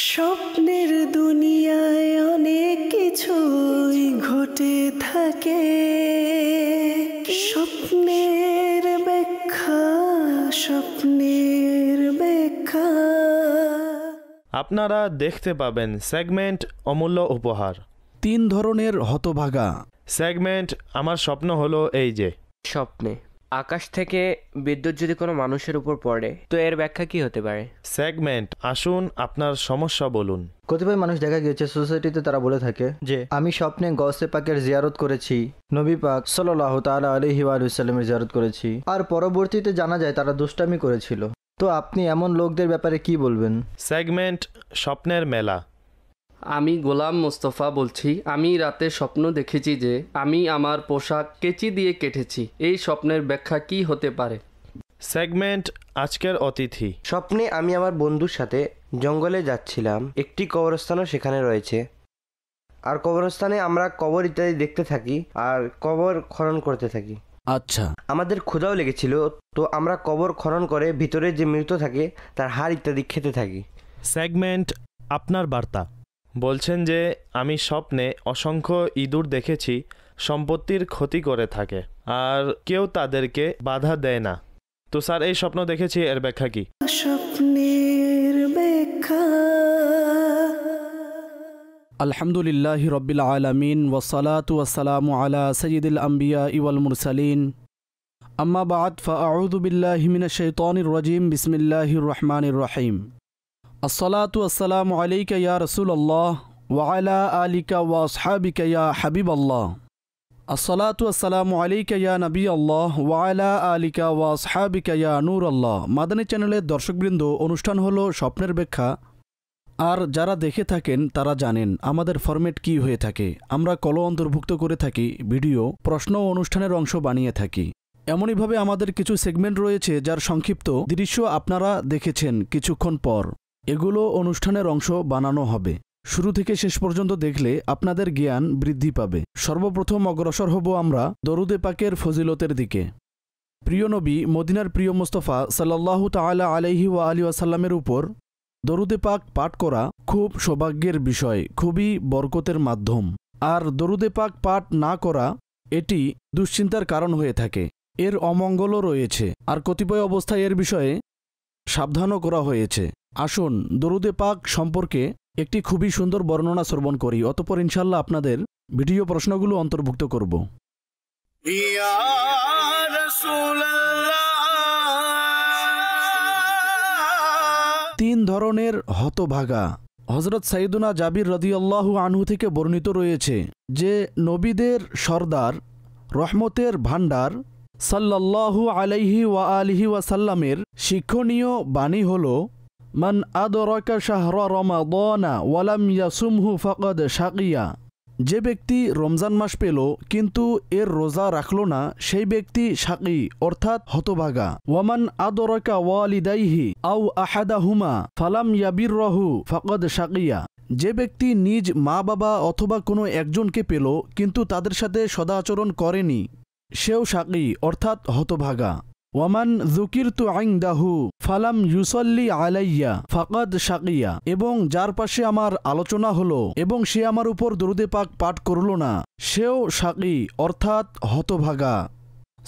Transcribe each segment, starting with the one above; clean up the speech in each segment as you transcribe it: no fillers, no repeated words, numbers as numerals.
স্বপ্নের দুনিয়ায় অনেক কিছুই ঘটে থাকে, স্বপ্নের ব্যাখ্যা, স্বপ্নের ব্যাখ্যা। আপনারা দেখতে পাবেন সেগমেন্ট অমূল্য উপহার। 3 ধরনের হতভাগা। সেগমেন্ট আমার স্বপ্ন হলো এই যে। স্বপ্নে আকাশ থেকে বিদ্যুৎ যদি কোনো মানুষের উপর পড়ে তো এর ব্যাখ্যা কি হতে পারে? সেগমেন্ট আসুন আপনার সমস্যা বলুন। কতিপয় মানুষ দেখা গিয়েছে সোসাইটিতে, তারা বলে থাকে যে আমি স্বপ্নে গৌসে পাকের জিয়ারত করেছি, নবী পাক সাল্লাল্লাহু তাআলা আলাইহি ওয়া সাল্লামের জিয়ারত করেছি, আর পরবর্তীতে জানা যায় তারা দুষ্টামি করেছিল। তো আপনি এমন লোকদের ব্যাপারে কি বলবেন? সেগমেন্ট স্বপ্নের মেলা। আমি গোলাম মোস্তফা বলছি। আমি রাতে স্বপ্ন দেখেছি যে আমি আমার পোশাক কেচি দিয়ে কেটেছি। এই স্বপ্নের ব্যাখ্যা কি হতে পারে? সেগমেন্ট আজকের অতিথি। স্বপ্নে আমি আমার বন্ধুর সাথে জঙ্গলে যাচ্ছিলাম, একটি কবরস্থানও সেখানে রয়েছে, আর কবরস্থানে আমরা কবর ইত্যাদি দেখতে থাকি আর কবর খনন করতে থাকি। আচ্ছা, আমাদের ক্ষুধাও লেগেছিল, তো আমরা কবর খনন করে ভিতরে যে মৃত থাকে তার হাড় ইত্যাদি খেতে থাকি। সেগমেন্ট আপনার বার্তা। বলছেন যে আমি স্বপ্নে অসংখ্য ইঁদুর দেখেছি, সম্পত্তির ক্ষতি করে থাকে আর কেউ তাদেরকে বাধা দেয় না। তো স্যার, এই স্বপ্ন দেখেছি, এর ব্যাখ্যা কি? স্বপ্নের ব্যাখ্যা। আলহামদুলিল্লাহি রব্বিল আলামিন ওয়াসসালাতু ওয়াসসালামু আলা সাইয়্যিদিল আমবিয়া ওয়াল মুরসালিন, আম্মা বা'দ, ফাআউযু বিল্লাহি মিনাশ শাইতানির রাজিম, বিসমিল্লাহির রহমানির রহিম। আসসালাতু ওয়াসসালামু আলাইকা ইয়া রাসূলুল্লাহ ওয়া আলা আলিকা ওয়া আসহাবিকা ইয়া হাবিবাল্লাহ। আসসালাতু ওয়াসসালামু আলাইকা ইয়া নবী আল্লাহ ওয়া আলা আলিকা ওয়া আসহাবিকা ইয়া নূর আল্লাহ। মাদানী চ্যানেলের দর্শকবৃন্দ, অনুষ্ঠান হলো স্বপ্নের ব্যাখ্যা। আর যারা দেখে থাকেন তারা জানেন আমাদের ফরম্যাট কি হয়ে থাকে। আমরা কল অন্তর্ভুক্ত করে থাকি, ভিডিও, প্রশ্ন ও অনুষ্ঠানের অংশ বানিয়ে থাকি। এমনইভাবে আমাদের কিছু সেগমেন্ট রয়েছে যার সংক্ষিপ্ত দৃশ্য আপনারা দেখেছেন কিছুক্ষণ পর। এগুলো অনুষ্ঠানের অংশ বানানো হবে। শুরু থেকে শেষ পর্যন্ত দেখলে আপনাদের জ্ঞান বৃদ্ধি পাবে। সর্বপ্রথম অগ্রসর হব আমরা দরুদে পাকের ফজিলতের দিকে। প্রিয় নবী মদিনার প্রিয় মুস্তাফা সাল্লাল্লাহু তাআলা আলাইহি ওয়া আলিহি ওয়াসাল্লামের উপর দরুদে পাক পাঠ করা খুব সৌভাগ্যের বিষয়, খুবই বরকতের মাধ্যম। আর দরুদে পাক পাঠ না করা এটি দুশ্চিন্তার কারণ হয়ে থাকে। এর অমঙ্গলও রয়েছে, আর কতিপয় অবস্থায় এর বিষয়ে সাবধানও করা হয়েছে। আসুন দরুদে পাক সম্পর্কে একটি খুবই সুন্দর বর্ণনা শ্রবণ করি, অতঃপর ইনশাল্লাহ আপনাদের ভিডিও প্রশ্নগুলো অন্তর্ভুক্ত করব। 3 ধরনের হতভাগা। হযরত সাইয়্যিদুনা জাবির রাদিয়াল্লাহু আনহু থেকে বর্ণিত রয়েছে যে নবীদের সর্দার, রহমতের ভাণ্ডার সাল্লাল্লাহু আলাইহি ওয়া আলিহি ওয়াসাল্লামের শিক্ষণীয় বাণী হল, মান আদরাকা শাহরা রমাদানা ওয়ালাম ইয়াসুমহু ফাকাদ শাকিয়া। যে ব্যক্তি রমজান মাস পেল কিন্তু এর রোজা রাখল না, সেই ব্যক্তি শাকি অর্থাৎ হতভাগা। ওয়ামান আদরাকা ওয়ালিদাইহি আও আহাদাহুমা ফালাম ইয়াবিরহু ফাকাদ শাকিয়া। যে ব্যক্তি নিজ মা বাবা অথবা কোনো একজনকে পেল কিন্তু তাদের সাথে সদাচরণ করেনি, সেও শাকি অর্থাৎ হতভাগা। ওয়ামান যুকিরতু ইনদাহু ফালাম ইউসাল্লি আলাইয়া ফাকাদ শাকিয়া। এবং যার পাশে আমার আলোচনা হলো এবং সে আমার উপর দরুদে পাক পাঠ করল না, সেও শাকি অর্থাৎ হতভাগা।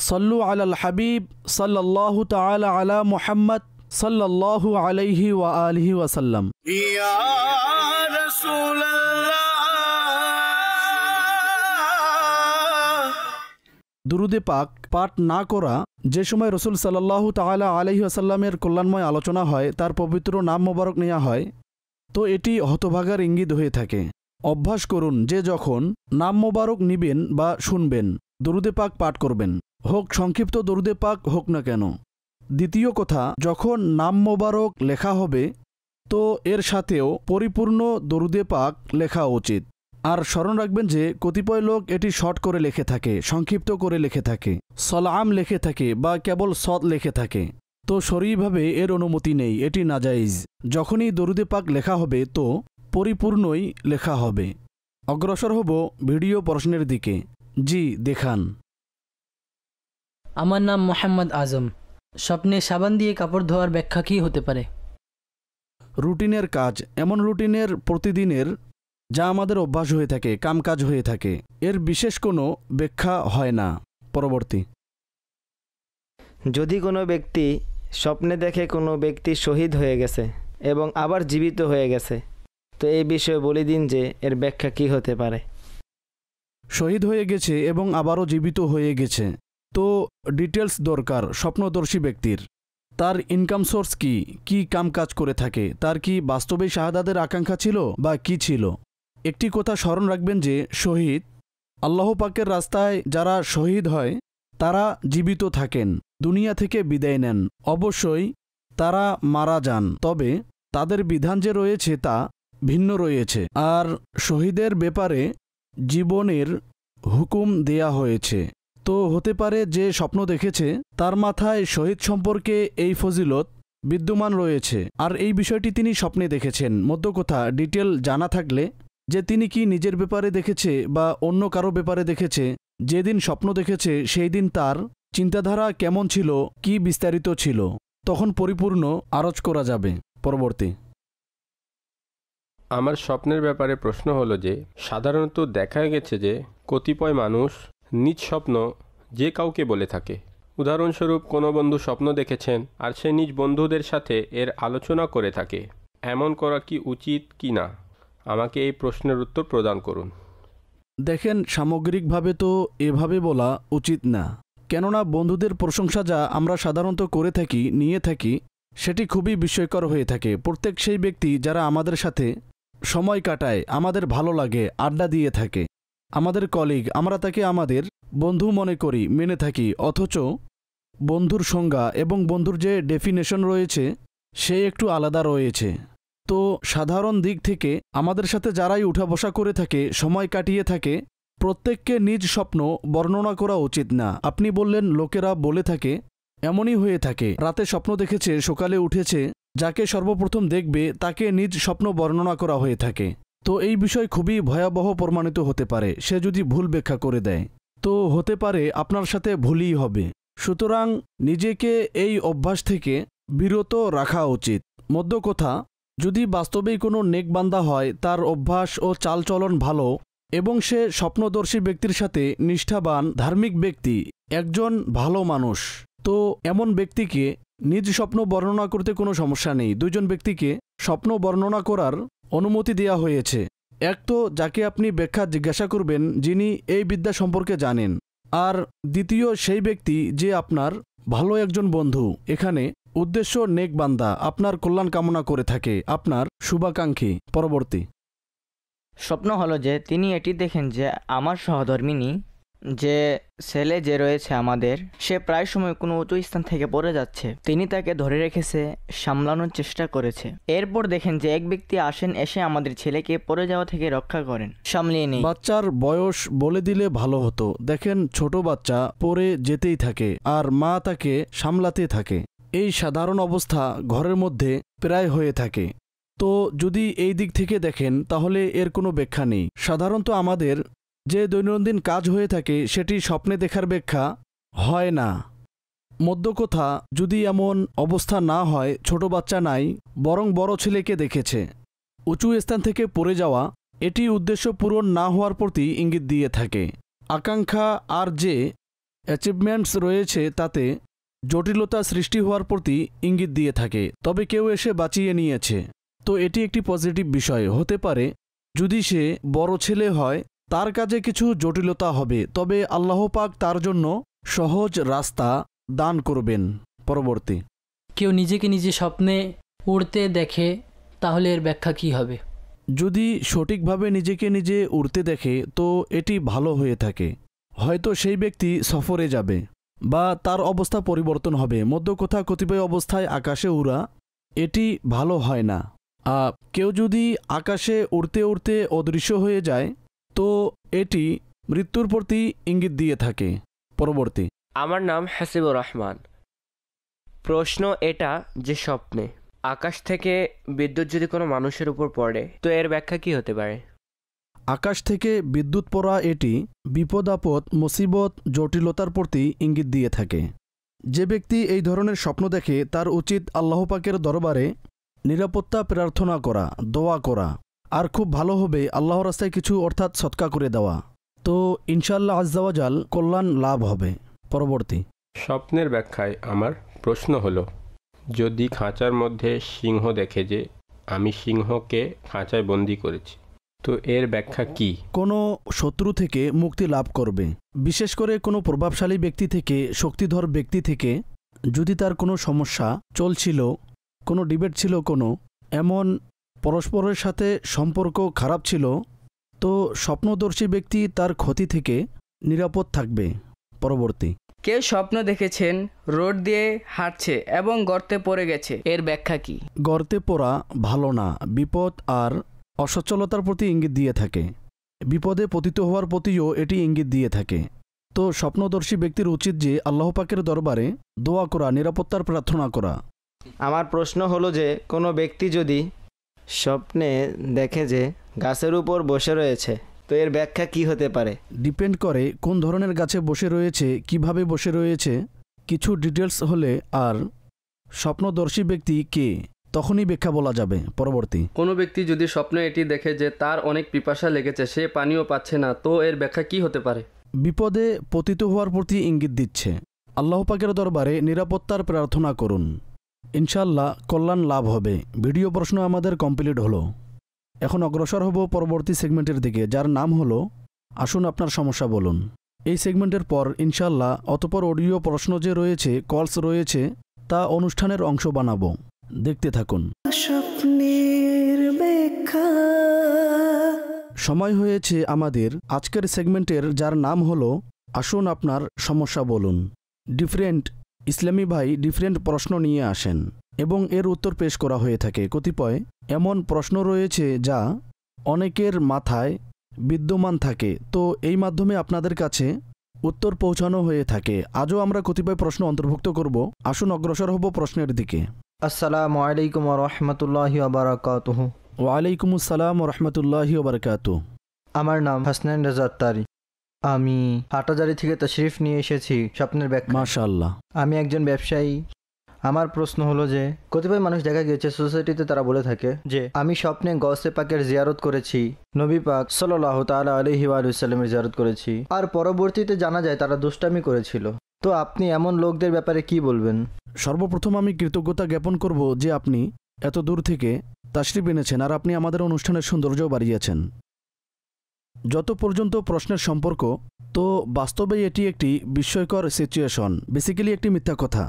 সাল্লু আলাল হাবিব সাল্লাল্লাহু তাআলা আলা মুহাম্মদ সাল্লাল্লাহু আলাইহি ওয়া আলিহি ওয়াসাল্লাম। ইয়া রাসূলুল্লাহ। দুরুদে পাক পাঠ না করা, যে সময় রসুল সাল্লাল্লাহু তাআলা আলাইহি ওয়াসাল্লামের কল্যাণময় আলোচনা হয়, তার পবিত্র নাম মোবারক নেওয়া হয়, তো এটি হতভাগার ইঙ্গিত হয়ে থাকে। অভ্যাস করুন যে যখন নাম মোবারক নিবেন বা শুনবেন, দরুদে পাক পাঠ করবেন, হোক সংক্ষিপ্ত দরুদে পাক হোক না কেন। দ্বিতীয় কথা, যখন নাম মোবারক লেখা হবে তো এর সাথেও পরিপূর্ণ দরুদে পাক লেখা উচিত। আর স্মরণ রাখবেন যে কতিপয় লোক এটি শর্ট করে লিখে থাকে, সংক্ষিপ্ত করে লিখে থাকে, সালাম লিখে থাকে বা কেবল সদ লিখে থাকে। তো শরীয়ভাবে এর অনুমতি নেই, এটি নাজাইজ। যখনই দরুদে পাক লেখা হবে তো পরিপূর্ণই লেখা হবে। অগ্রসর হব ভিডিও প্রশ্নের দিকে। জি দেখান। আমার নাম মোহাম্মদ আজম। স্বপ্নে সাবান দিয়ে কাপড় ধোয়ার ব্যাখ্যা কী হতে পারে? রুটিনের কাজ, এমন রুটিনের প্রতিদিনের যা আমাদের অভ্যাস হয়ে থাকে, কামকাজ হয়ে থাকে, এর বিশেষ কোনো ব্যাখ্যা হয় না। পরবর্তী। যদি কোনো ব্যক্তি স্বপ্নে দেখে কোনো ব্যক্তি শহীদ হয়ে গেছে এবং আবার জীবিত হয়ে গেছে, তো এই বিষয়ে বলে দিন যে এর ব্যাখ্যা কি হতে পারে। শহীদ হয়ে গেছে এবং আবারও জীবিত হয়ে গেছে, তো ডিটেলস দরকার স্বপ্নদর্শী ব্যক্তির। তার ইনকাম সোর্স কি, কি কামকাজ করে থাকে, তার কি বাস্তবেই শাহাদাতের আকাঙ্ক্ষা ছিল বা কি ছিল। একটি কথা স্মরণ রাখবেন যে শহীদ, আল্লাহ পাকের রাস্তায় যারা শহীদ হয় তারা জীবিত থাকেন, দুনিয়া থেকে বিদায় নেন। অবশ্যই তারা মারা যান, তবে তাদের বিধান যে রয়েছে তা ভিন্ন রয়েছে। আর শহীদের ব্যাপারে জীবনের হুকুম দেয়া হয়েছে। তো হতে পারে যে স্বপ্ন দেখেছে তার মাথায় শহীদ সম্পর্কে এই ফজিলত বিদ্যমান রয়েছে, আর এই বিষয়টি তিনি স্বপ্নে দেখেছেন। মধ্য কথা ডিটেল জানা থাকলে যে তিনি কি নিজের ব্যাপারে দেখেছে বা অন্য কারো ব্যাপারে দেখেছে, যেদিন স্বপ্ন দেখেছে সেই দিন তার চিন্তাধারা কেমন ছিল, কি বিস্তারিত ছিল, তখন পরিপূর্ণ আরজ করা যাবে। পরবর্তী। আমার স্বপ্নের ব্যাপারে প্রশ্ন হলো যে সাধারণত দেখা গেছে যে কতিপয় মানুষ নিজ স্বপ্ন যে কাউকে বলে থাকে। উদাহরণস্বরূপ কোনো বন্ধু স্বপ্ন দেখেছেন আর সে নিজ বন্ধুদের সাথে এর আলোচনা করে থাকে। এমন করা কি উচিত কি না, আমাকে এই প্রশ্নের উত্তর প্রদান করুন। দেখেন, সামগ্রিকভাবে তো এভাবে বলা উচিত না, কেননা বন্ধুদের প্রশংসা যা আমরা সাধারণত করে থাকি, নিয়ে থাকি, সেটি খুবই বিস্ময়কর হয়ে থাকে। প্রত্যেক সেই ব্যক্তি যারা আমাদের সাথে সময় কাটায়, আমাদের ভালো লাগে, আড্ডা দিয়ে থাকে, আমাদের কলিগ, আমরা তাকে আমাদের বন্ধু মনে করি, মেনে থাকি, অথচ বন্ধুর সংজ্ঞা এবং বন্ধুর যে ডেফিনেশন রয়েছে সে একটু আলাদা রয়েছে। তো সাধারণ দিক থেকে আমাদের সাথে যারাই উঠা বসা করে থাকে, সময় কাটিয়ে থাকে, প্রত্যেককে নিজ স্বপ্ন বর্ণনা করা উচিত না। আপনি বললেন লোকেরা বলে থাকে, এমনই হয়ে থাকে। রাতে স্বপ্ন দেখেছে, সকালে উঠেছে, যাকে সর্বপ্রথম দেখবে তাকে নিজ স্বপ্ন বর্ণনা করা হয়ে থাকে। তো এই বিষয় খুবই ভয়াবহ প্রমাণিত হতে পারে সে যদি ভুল ব্যাখ্যা করে দেয়। তো হতে পারে আপনার সাথে ভুলই হবে। সুতরাং নিজেকে এই অভ্যাস থেকে বিরত রাখা উচিত। মধ্য কথা, যদি বাস্তবেই কোনো নেকবান্দা হয়, তার অভ্যাস ও চালচলন ভালো এবং সে স্বপ্নদর্শী ব্যক্তির সাথে নিষ্ঠাবান, ধার্মিক ব্যক্তি, একজন ভালো মানুষ, তো এমন ব্যক্তিকে নিজ স্বপ্ন বর্ণনা করতে কোনো সমস্যা নেই। দুইজন ব্যক্তিকে স্বপ্ন বর্ণনা করার অনুমতি দেওয়া হয়েছে। এক তো যাকে আপনি ব্যাখ্যা জিজ্ঞাসা করবেন যিনি এই বিদ্যা সম্পর্কে জানেন, আর দ্বিতীয় সেই ব্যক্তি যে আপনার ভালো একজন বন্ধু। এখানে উদ্দেশ্য নেক বান্দা, আপনার কল্যাণ কামনা করে থাকে, আপনার শুভাকাঙ্ক্ষী। পরবর্তী। স্বপ্ন হলো যে তিনি এটি দেখেন যে আমার সহধর্মিনী যে ছেলে যে রয়েছে আমাদের, সে প্রায় সময় কোনো উঁচু স্থান থেকে পড়ে যাচ্ছে। তিনি তাকে ধরে রেখেছে, সামলানোর চেষ্টা করেছে। এরপর দেখেন যে এক ব্যক্তি আসেন, এসে আমাদের ছেলেকে পড়ে যাওয়া থেকে রক্ষা করেন, সামলিয়ে নেই। বাচ্চার বয়স বলে দিলে ভালো হতো। দেখেন, ছোট বাচ্চা পড়ে যেতেই থাকে আর মা তাকে সামলাতে থাকে। এই সাধারণ অবস্থা ঘরের মধ্যে প্রায় হয়ে থাকে। তো যদি এই দিক থেকে দেখেন তাহলে এর কোনো ব্যাখ্যা নেই। সাধারণত আমাদের যে দৈনন্দিন কাজ হয়ে থাকে সেটি স্বপ্নে দেখার ব্যাখ্যা হয় না। মধ্য কথা, যদি এমন অবস্থা না হয়, ছোট বাচ্চা নাই, বরং বড় ছেলেকে দেখেছে উঁচু স্থান থেকে পড়ে যাওয়া, এটি উদ্দেশ্য পূরণ না হওয়ার প্রতি ইঙ্গিত দিয়ে থাকে। আকাঙ্ক্ষা আর যে অ্যাচিভমেন্টস রয়েছে তাতে জটিলতা সৃষ্টি হওয়ার প্রতি ইঙ্গিত দিয়ে থাকে। তবে কেউ এসে বাঁচিয়ে নিয়েছে, তো এটি একটি পজিটিভ বিষয় হতে পারে। যদি সে বড় ছেলে হয়, তার কাজে কিছু জটিলতা হবে, তবে আল্লাহ পাক তার জন্য সহজ রাস্তা দান করবেন। পরবর্তী। কেউ নিজেকে নিজে স্বপ্নে উড়তে দেখে, তাহলে এর ব্যাখ্যা কি হবে? যদি সঠিকভাবে নিজেকে নিজে উড়তে দেখে তো এটি ভালো হয়ে থাকে। হয়তো সেই ব্যক্তি সফরে যাবে বা তার অবস্থা পরিবর্তন হবে। মধ্য কথা, কতিপয় অবস্থায় আকাশে উড়া এটি ভালো হয় না। কেউ যদি আকাশে উড়তে উড়তে অদৃশ্য হয়ে যায় তো এটি মৃত্যুর প্রতি ইঙ্গিত দিয়ে থাকে। পরবর্তী। আমার নাম হাসিবুর রহমান। প্রশ্ন এটা যে স্বপ্নে আকাশ থেকে বিদ্যুৎ যদি কোনো মানুষের উপর পড়ে, তো এর ব্যাখ্যা কি হতে পারে? আকাশ থেকে বিদ্যুৎ পড়া এটি বিপদ আপদ, মুসিবত, জটিলতার প্রতি ইঙ্গিত দিয়ে থাকে। যে ব্যক্তি এই ধরনের স্বপ্ন দেখে তার উচিত আল্লাহ পাকের দরবারে নিরাপত্তা প্রার্থনা করা, দোয়া করা, আর খুব ভালো হবে আল্লাহর রাস্তায় কিছু অর্থাৎ সদকা করে দেওয়া। তো ইনশাআল্লাহ আজ্জাওয়াজাল কল্যাণ লাভ হবে। পরবর্তী স্বপ্নের ব্যাখ্যায় আমার প্রশ্ন হলো, যদি খাঁচার মধ্যে সিংহ দেখে যে আমি সিংহকে খাঁচায় বন্দি করেছি, তো এর ব্যাখ্যা কি? কোনো শত্রু থেকে মুক্তি লাভ করবে, বিশেষ করে কোনো প্রভাবশালী ব্যক্তি থেকে, শক্তিধর ব্যক্তি থেকে। যদি তার কোনো সমস্যা চলছিল, কোনো ডিবেট ছিল, কোনো এমন পরস্পরের সাথে সম্পর্ক খারাপ ছিল, তো স্বপ্নদর্শী ব্যক্তি তার ক্ষতি থেকে নিরাপদ থাকবে। পরবর্তী কেউ স্বপ্ন দেখেছেন রোড দিয়ে হাঁটছে এবং গর্তে পড়ে গেছে, এর ব্যাখ্যা কি? গর্তে পড়া ভালো না, বিপদ আর অসচ্ছলতার প্রতি ইঙ্গিত দিয়ে থাকে। বিপদে পতিত হওয়ার প্রতিও এটি ইঙ্গিত দিয়ে থাকে। তো স্বপ্নদর্শী ব্যক্তির উচিত যে আল্লাহ পাকের দরবারে দোয়া করা, নিরাপত্তার প্রার্থনা করা। আমার প্রশ্ন হলো যে কোনো ব্যক্তি যদি স্বপ্নে দেখে যে গাছের উপর বসে রয়েছে, তো এর ব্যাখ্যা কি হতে পারে? ডিপেন্ড করে কোন ধরনের গাছে বসে রয়েছে, কিভাবে বসে রয়েছে, কিছু ডিটেলস হলে আর স্বপ্নদর্শী ব্যক্তি কে, তখনই ব্যাখ্যা বলা যাবে। পরবর্তী কোনো ব্যক্তি যদি স্বপ্নে এটি দেখে যে তার অনেক পিপাসা লেগেছে, সে পানিও পাচ্ছে না, তো এর ব্যাখ্যা কি হতে পারে? বিপদে পতিত হওয়ার প্রতি ইঙ্গিত দিচ্ছে। আল্লাহ পাকের দরবারে নিরাপত্তার প্রার্থনা করুন, ইনশাআল্লাহ কল্যাণ লাভ হবে। ভিডিও প্রশ্ন আমাদের কমপ্লিট হলো। এখন অগ্রসর হব পরবর্তী সেগমেন্টের দিকে, যার নাম হলো আসুন আপনার সমস্যা বলুন। এই সেগমেন্টের পর ইনশাআল্লাহ অতপর অডিও প্রশ্ন যে রয়েছে, কলস রয়েছে, তা অনুষ্ঠানের অংশ বানাবো। দেখতে থাকুন। স্বপ্নের ব্যাখ্যা। সময় হয়েছে আমাদের আজকের সেগমেন্টের, যার নাম হলো আসুন আপনার সমস্যা বলুন। ডিফারেন্ট ইসলামী ভাই ডিফারেন্ট প্রশ্ন নিয়ে আসেন এবং এর উত্তর পেশ করা হয়ে থাকে। কতিপয় এমন প্রশ্ন রয়েছে যা অনেকের মাথায় বিদ্যমান থাকে, তো এই মাধ্যমে আপনাদের কাছে উত্তর পৌঁছানো হয়ে থাকে। আজও আমরা কতিপয় প্রশ্ন অন্তর্ভুক্ত করব। আসুন অগ্রসর হব প্রশ্নের দিকে। আসসালামু আলাইকুম ওয়া রাহমাতুল্লাহি ওয়া বারাকাতুহু। ওয়ালাইকুম আসসালাম ওয়া রাহমাতুল্লাহি ওয়া বারাকাতুহু। আমার নাম হাসনাইন রাজা আত্তারি। আমি হাটাজারি থেকে তাশরিফ নিয়ে এসেছি স্বপ্নের ব্যাখ্যা। মাশাআল্লাহ। আমি একজন ব্যবসায়ী। আমার প্রশ্ন হলো যে কতিপয় মানুষ দেখা গিয়েছে সোসাইটিতে তারা বলে থাকে যে আমি স্বপ্নে গৌসে পাকের জিয়ারত করেছি, নবী পাক সাল্লাল্লাহু তাআলা আলাইহি ওয়া সাল্লামের জিয়ারত করেছি, আর পরবর্তীতে জানা যায় তারা দুষ্টামি করেছিল। তো আপনি এমন লোকদের ব্যাপারে কি বলবেন? সর্বপ্রথম আমি কৃতজ্ঞতা জ্ঞাপন করব যে আপনি এত দূর থেকে তাশরিফ এনেছেন আর আপনি আমাদের অনুষ্ঠানের সৌন্দর্য বাড়িয়েছেন। যত পর্যন্ত প্রশ্নের সম্পর্ক, তো বাস্তবে এটি একটি বিস্ময়কর সিচুয়েশন, বেসিক্যালি একটি মিথ্যা কথা।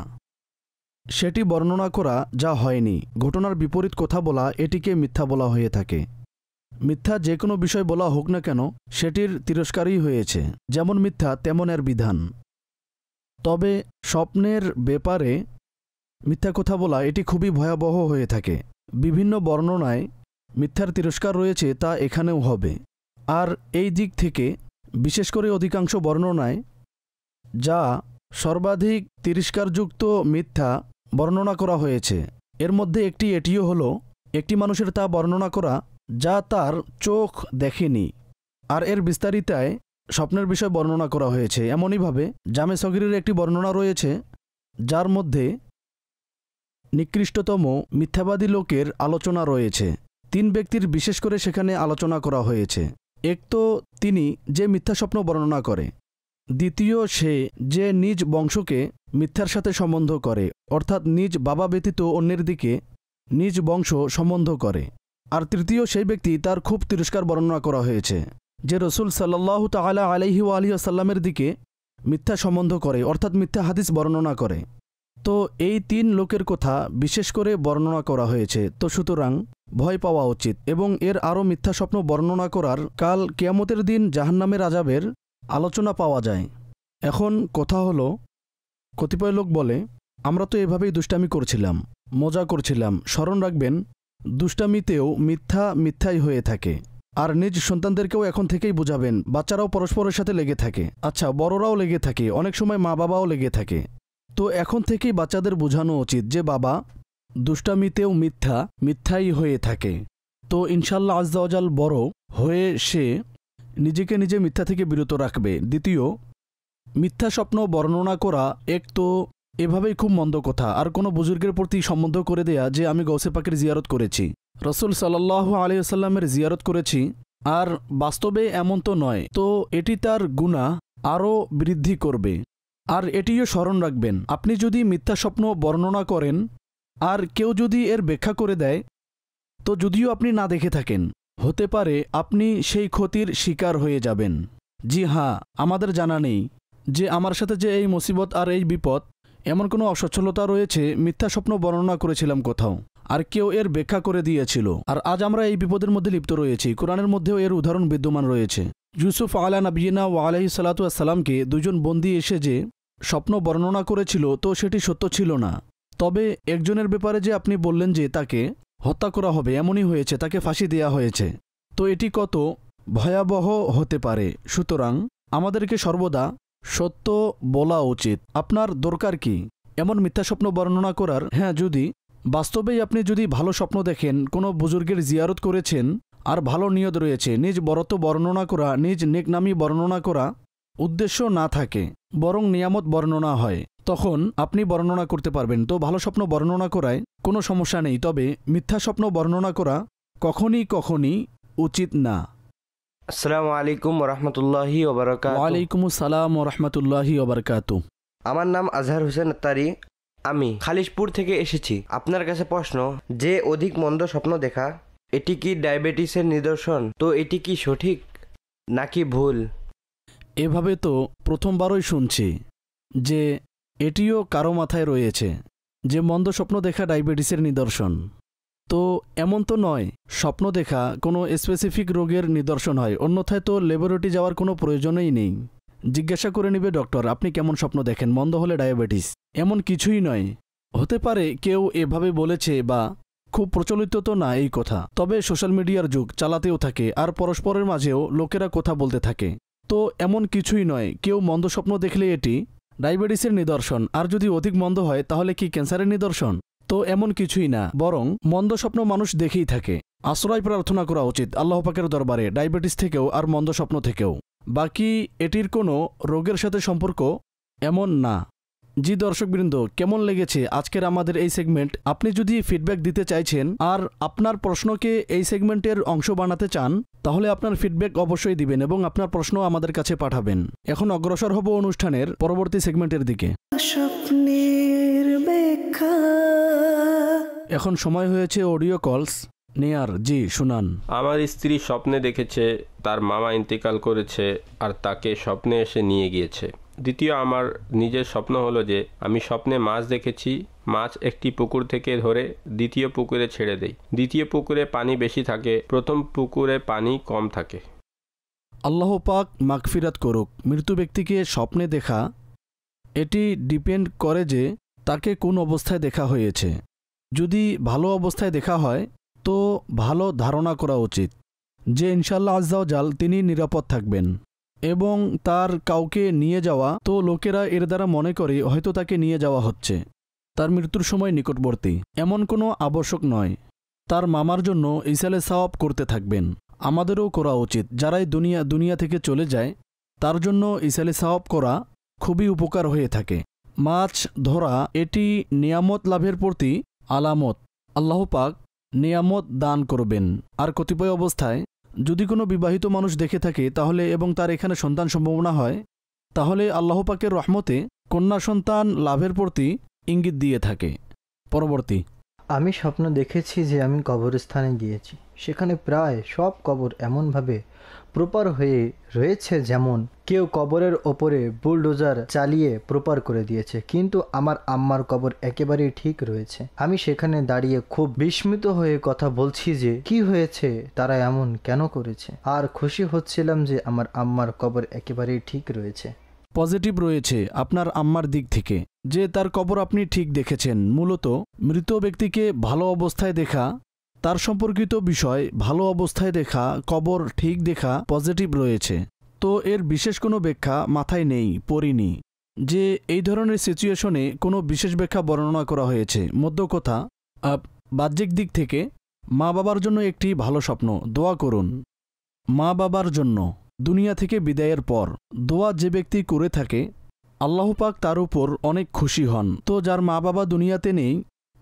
সেটি বর্ণনা করা যা হয়নি, ঘটনার বিপরীত কথা বলা, এটিকে মিথ্যা বলা হয়ে থাকে। মিথ্যা যে কোনো বিষয় বলা হোক না কেন, সেটির তিরস্কারই হয়েছে। যেমন মিথ্যা তেমন এর বিধান। তবে স্বপ্নের ব্যাপারে মিথ্যা কথা বলা এটি খুবই ভয়াবহ হয়ে থাকে। বিভিন্ন বর্ণনায় মিথ্যার তিরস্কার রয়েছে, তা এখানেও হবে। আর এই দিক থেকে বিশেষ করে অধিকাংশ বর্ণনায় যা সর্বাধিক তিরস্কারযুক্ত মিথ্যা বর্ণনা করা হয়েছে, এর মধ্যে একটি এটিও হলো একটি মানুষের তা বর্ণনা করা যা তার চোখ দেখেনি। আর এর বিস্তারিতায় স্বপ্নের বিষয় বর্ণনা করা হয়েছে। এমনইভাবে জামে সগীরের একটি বর্ণনা রয়েছে যার মধ্যে নিকৃষ্টতম মিথ্যাবাদী লোকের আলোচনা রয়েছে। 3 ব্যক্তির বিশেষ করে সেখানে আলোচনা করা হয়েছে। এক তো তিনি যে মিথ্যা স্বপ্ন বর্ণনা করে, দ্বিতীয় সে যে নিজ বংশকে মিথ্যার সাথে সম্বন্ধ করে, অর্থাৎ নিজ বাবা ব্যতীত অন্যের দিকে নিজ বংশ সম্বন্ধ করে, আর তৃতীয় সেই ব্যক্তি তার খুব তিরস্কার বর্ণনা করা হয়েছে যে রসুল সাল্লাল্লাহু তাআলা আলাইহি ওয়া আলিহি ওয়াসাল্লামের দিকে মিথ্যা সম্বন্ধ করে, অর্থাৎ মিথ্যা হাদিস বর্ণনা করে। তো এই 3 লোকের কথা বিশেষ করে বর্ণনা করা হয়েছে। তো সুতরাং ভয় পাওয়া উচিত এবং এর আরও মিথ্যা স্বপ্ন বর্ণনা করার কাল কিয়ামতের দিন জাহান্নামের আযাবের আলোচনা পাওয়া যায়। এখন কথা হলো, কতিপয় লোক বলে আমরা তো এভাবেই দুষ্টামি করছিলাম, মজা করছিলাম। স্মরণ রাখবেন, দুষ্টামিতেও মিথ্যা মিথ্যাই হয়ে থাকে। আর নিজ সন্তানদেরকেও এখন থেকেই বুঝাবেন। বাচ্চারাও পরস্পরের সাথে লেগে থাকে, আচ্ছা বড়রাও লেগে থাকে, অনেক সময় মা বাবাও লেগে থাকে। তো এখন থেকেই বাচ্চাদের বোঝানো উচিত যে বাবা, দুষ্টামিতেও মিথ্যা মিথ্যাই হয়ে থাকে। তো ইনশাআল্লাহ আজ্জা ওয়াজাল বড় হয়ে সে নিজেকে নিজে মিথ্যা থেকে বিরত রাখবে। দ্বিতীয়, মিথ্যা স্বপ্ন বর্ণনা করা এক তো এভাবেই খুব মন্দ কথা। আর কোনো বুজুর্গের প্রতি সম্বন্ধ করে দেয়া যে আমি গৌসে পাকের জিয়ারত করেছি, রসুল সাল্লাল্লাহু আলাইহি ওয়াসাল্লামের জিয়ারত করেছি, আর বাস্তবে এমন তো নয়, তো এটি তার গুনাহ আরও বৃদ্ধি করবে। আর এটিও স্মরণ রাখবেন, আপনি যদি মিথ্যা স্বপ্ন বর্ণনা করেন আর কেউ যদি এর ব্যাখ্যা করে দেয়, তো যদিও আপনি না দেখে থাকেন, হতে পারে আপনি সেই ক্ষতির শিকার হয়ে যাবেন। জি হ্যাঁ, আমাদের জানা নেই যে আমার সাথে যে এই মুসিবত আর এই বিপদ, এমন কোনো অসচ্ছলতা রয়েছে, মিথ্যা স্বপ্ন বর্ণনা করেছিলাম কোথাও, আর কেউ এর ব্যাখ্যা করে দিয়েছিল, আর আজ আমরা এই বিপদের মধ্যে লিপ্ত রয়েছি। কোরআনের মধ্যেও এর উদাহরণ বিদ্যমান রয়েছে। ইউসুফ আলা নবিয়িনা ওয়া আলাইহিস সালাতু ওয়াস সালামকে দুজন বন্দী এসে যে স্বপ্ন বর্ণনা করেছিল, তো সেটি সত্য ছিল না। তবে একজনের ব্যাপারে যে আপনি বললেন যে তাকে হত্যা করা হবে, এমনই হয়েছে, তাকে ফাঁসি দেয়া হয়েছে, তো এটি কত ভয়াবহ হতে পারে। সুতরাং আমাদেরকে সর্বদা সত্য বলা উচিত। আপনার দরকার কি এমন মিথ্যা স্বপ্ন বর্ণনা করার? হ্যাঁ, যদি বাস্তবেই আপনি যদি ভালো স্বপ্ন দেখেন, কোনো বুজুর্গের জিয়ারত করেছেন আর ভালো নিয়ত রয়েছে, নিজ বরত্ব বর্ণনা করা, নিজ নেকনামি বর্ণনা করা উদ্দেশ্য না থাকে, বরং নিয়ামত বর্ণনা হয়, তখন আপনি বর্ণনা করতে পারবেন। তো ভালো স্বপ্ন বর্ণনা করায় কোনো সমস্যা নেই, তবে মিথ্যা স্বপ্ন বর্ণনা করা কখনই উচিত না। আসসালামু আলাইকুম রহমতুল্লাহি ওবারাকাতুহু। ওয়ালাইকুম আসসালাম রহমতুল্লাহি ওবারাকাতুহু। আমার নাম আজহার হোসেন আত্তারি, আমি খালিশপুর থেকে এসেছি। আপনার কাছে প্রশ্ন, যে অধিক মন্দ স্বপ্ন দেখা, এটি কি ডায়াবেটিসের নিদর্শন? তো এটি কি সঠিক নাকি ভুল? এভাবে তো প্রথমবারই শুনছি যে এটিও কারো মাথায় রয়েছে যে মন্দ স্বপ্ন দেখা ডায়াবেটিসের নিদর্শন। তো এমন তো নয় স্বপ্ন দেখা কোনো স্পেসিফিক রোগের নিদর্শন হয়, অন্যথায় তো ল্যাবরেটরি যাওয়ার কোনো প্রয়োজনই নেই। জিজ্ঞাসা করে নেবে ডক্টর আপনি কেমন স্বপ্ন দেখেন, মন্দ হলে ডায়াবেটিস, এমন কিছুই নয়। হতে পারে কেউ এভাবে বলেছে, বা খুব প্রচলিত তো না এই কথা, তবে সোশ্যাল মিডিয়ার যুগ, চালাতেও থাকে, আর পরস্পরের মাঝেও লোকেরা কথা বলতে থাকে। তো এমন কিছুই নয়, কেউ মন্দ স্বপ্ন দেখলে এটি ডায়াবেটিসের নিদর্শন, আর যদি অধিক মন্দ হয় তাহলে কি ক্যান্সারের নিদর্শন? তো এমন কিছুই না, বরং মন্দ স্বপ্ন মানুষ দেখেই থাকে। আশ্রয় প্রার্থনা করা উচিত আল্লাহ পাকের দরবারে, ডায়াবেটিস থেকেও আর মন্দ স্বপ্ন থেকেও। বাকি এটির কোনো রোগের সাথে সম্পর্ক এমন না। জি দর্শকবৃন্দ, কেমন লেগেছে আজকের আমাদের এই সেগমেন্ট? আপনি যদি ফিডব্যাক দিতে চাইছেন আর আপনার প্রশ্নকে এই সেগমেন্টের অংশ বানাতে চান, তাহলে আপনার ফিডব্যাক অবশ্যই দিবেন এবং আপনার প্রশ্ন আমাদের কাছে পাঠাবেন। এখন অগ্রসর হব অনুষ্ঠানের পরবর্তী সেগমেন্টের দিকে। স্বপ্নের ব্যাখ্যা। এখন সময় হয়েছে অডিও কলস নেয়ার। জি শুনান। আমার স্ত্রী স্বপ্নে দেখেছে তার মামা ইন্তেকাল করেছে আর তাকে স্বপ্নে এসে নিয়ে গিয়েছে। দ্বিতীয়, আমার নিজের স্বপ্ন হলো যে আমি স্বপ্নে মাছ দেখেছি, মাছ একটি পুকুর থেকে ধরে দ্বিতীয় পুকুরে ছেড়ে দেই। দ্বিতীয় পুকুরে পানি বেশি থাকে, প্রথম পুকুরে পানি কম থাকে। আল্লাহ পাক মাগফিরাত করুক। মৃত্যু ব্যক্তিকে স্বপ্নে দেখা, এটি ডিপেন্ড করে যে তাকে কোন অবস্থায় দেখা হয়েছে। যদি ভালো অবস্থায় দেখা হয় তো ভালো ধারণা করা উচিত যে ইনশাআল্লাহ আজ্জা ওয়া জাল তিনি নিরাপদ থাকবেন, এবং তার কাউকে নিয়ে যাওয়া, তো লোকেরা এর দ্বারা মনে করে হয়তো তাকে নিয়ে যাওয়া হচ্ছে, তার মৃত্যুর সময় নিকটবর্তী, এমন কোনো আবশ্যক নয়। তার মামার জন্য ইসালে সাওয়াব করতে থাকবেন, আমাদেরও করা উচিত। যারাই দুনিয়া থেকে চলে যায় তার জন্য ইসালে সাওয়াব করা খুবই উপকার হয়ে থাকে। মাছ ধরা এটি নিয়ামত লাভের প্রতি আলামত। আল্লাহ পাক নিয়ামত দান করবেন। আর কতিপয় অবস্থায় যদি কোনো বিবাহিত মানুষ দেখে থাকে তাহলে, এবং তার এখানে সন্তান সম্ভাবনা হয়, তাহলে আল্লাহ পাকের রহমতে কন্যা সন্তান লাভের প্রতি ইঙ্গিত দিয়ে থাকে। পরবর্তী, আমি স্বপ্ন দেখেছি যে আমি কবরস্থানে গিয়েছি, সেখানে প্রায় সব কবর এমনভাবে প্রপার হয়ে রয়েছে যেমন কেউ কবরের ওপরে বুলডোজার চালিয়ে প্রপার করে দিয়েছে, কিন্তু আমার আম্মার কবর একেবারেই ঠিক রয়েছে। আমি সেখানে দাঁড়িয়ে খুব বিস্মিত হয়ে কথা বলছি যে কি হয়েছে, তারা এমন কেন করেছে, আর খুশি হচ্ছিলাম যে আমার আম্মার কবর একেবারেই ঠিক রয়েছে। পজিটিভ রয়েছে আপনার আম্মার দিক থেকে যে তার কবর আপনি ঠিক দেখেছেন। মূলত মৃত ব্যক্তিকে ভালো অবস্থায় দেখা, তার সম্পর্কিত বিষয় ভালো অবস্থায় দেখা, কবর ঠিক দেখা পজিটিভ রয়েছে। তো এর বিশেষ কোনো ব্যাখ্যা মাথায় নেই, পড়িনি যে এই ধরনের সিচুয়েশনে কোনো বিশেষ ব্যাখ্যা বর্ণনা করা হয়েছে। মধ্য কথা, বাহ্যিক দিক থেকে মা বাবার জন্য একটি ভালো স্বপ্ন, দোয়া করুন মা বাবার জন্য দুনিয়া থেকে বিদায়ের পর। দোয়া যে ব্যক্তি করে থাকে আল্লাহ পাক তার উপর অনেক খুশি হন। তো যার মা বাবা দুনিয়াতে নেই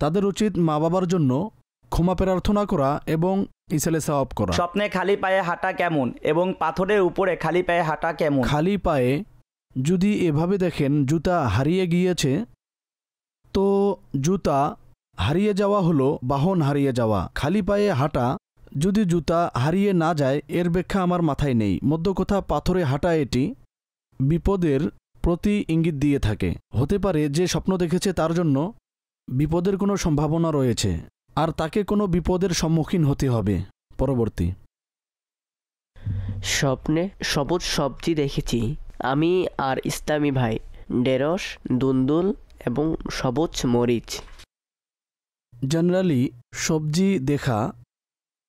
তাদের উচিত মা বাবার জন্য ক্ষমা প্রার্থনা করা এবং ইসালে সওয়াব করা। স্বপ্নে খালি পায়ে হাঁটা কেমন এবং পাথরের উপরে খালি পায়ে হাঁটা কেমন? খালি পায়ে যদি এভাবে দেখেন জুতা হারিয়ে গিয়েছে, তো জুতা হারিয়ে যাওয়া হলো বাহন হারিয়ে যাওয়া। খালি পায়ে হাঁটা যদি জুতা হারিয়ে না যায় এর ব্যাখ্যা আমার মাথায় নেই। মধ্যকথা পাথরে হাঁটা এটি বিপদের প্রতি ইঙ্গিত দিয়ে থাকে। হতে পারে যে স্বপ্ন দেখেছে তার জন্য বিপদের কোনো সম্ভাবনা রয়েছে আর তাকে কোনো বিপদের সম্মুখীন হতে হবে। পরবর্তী, স্বপ্নে সবুজ সবজি দেখেছি আমি আর ইসলামী ভাই, ঢেঁড়স, দুন্দুল এবং সবুজ মরিচ। জেনারেলি সবজি দেখা,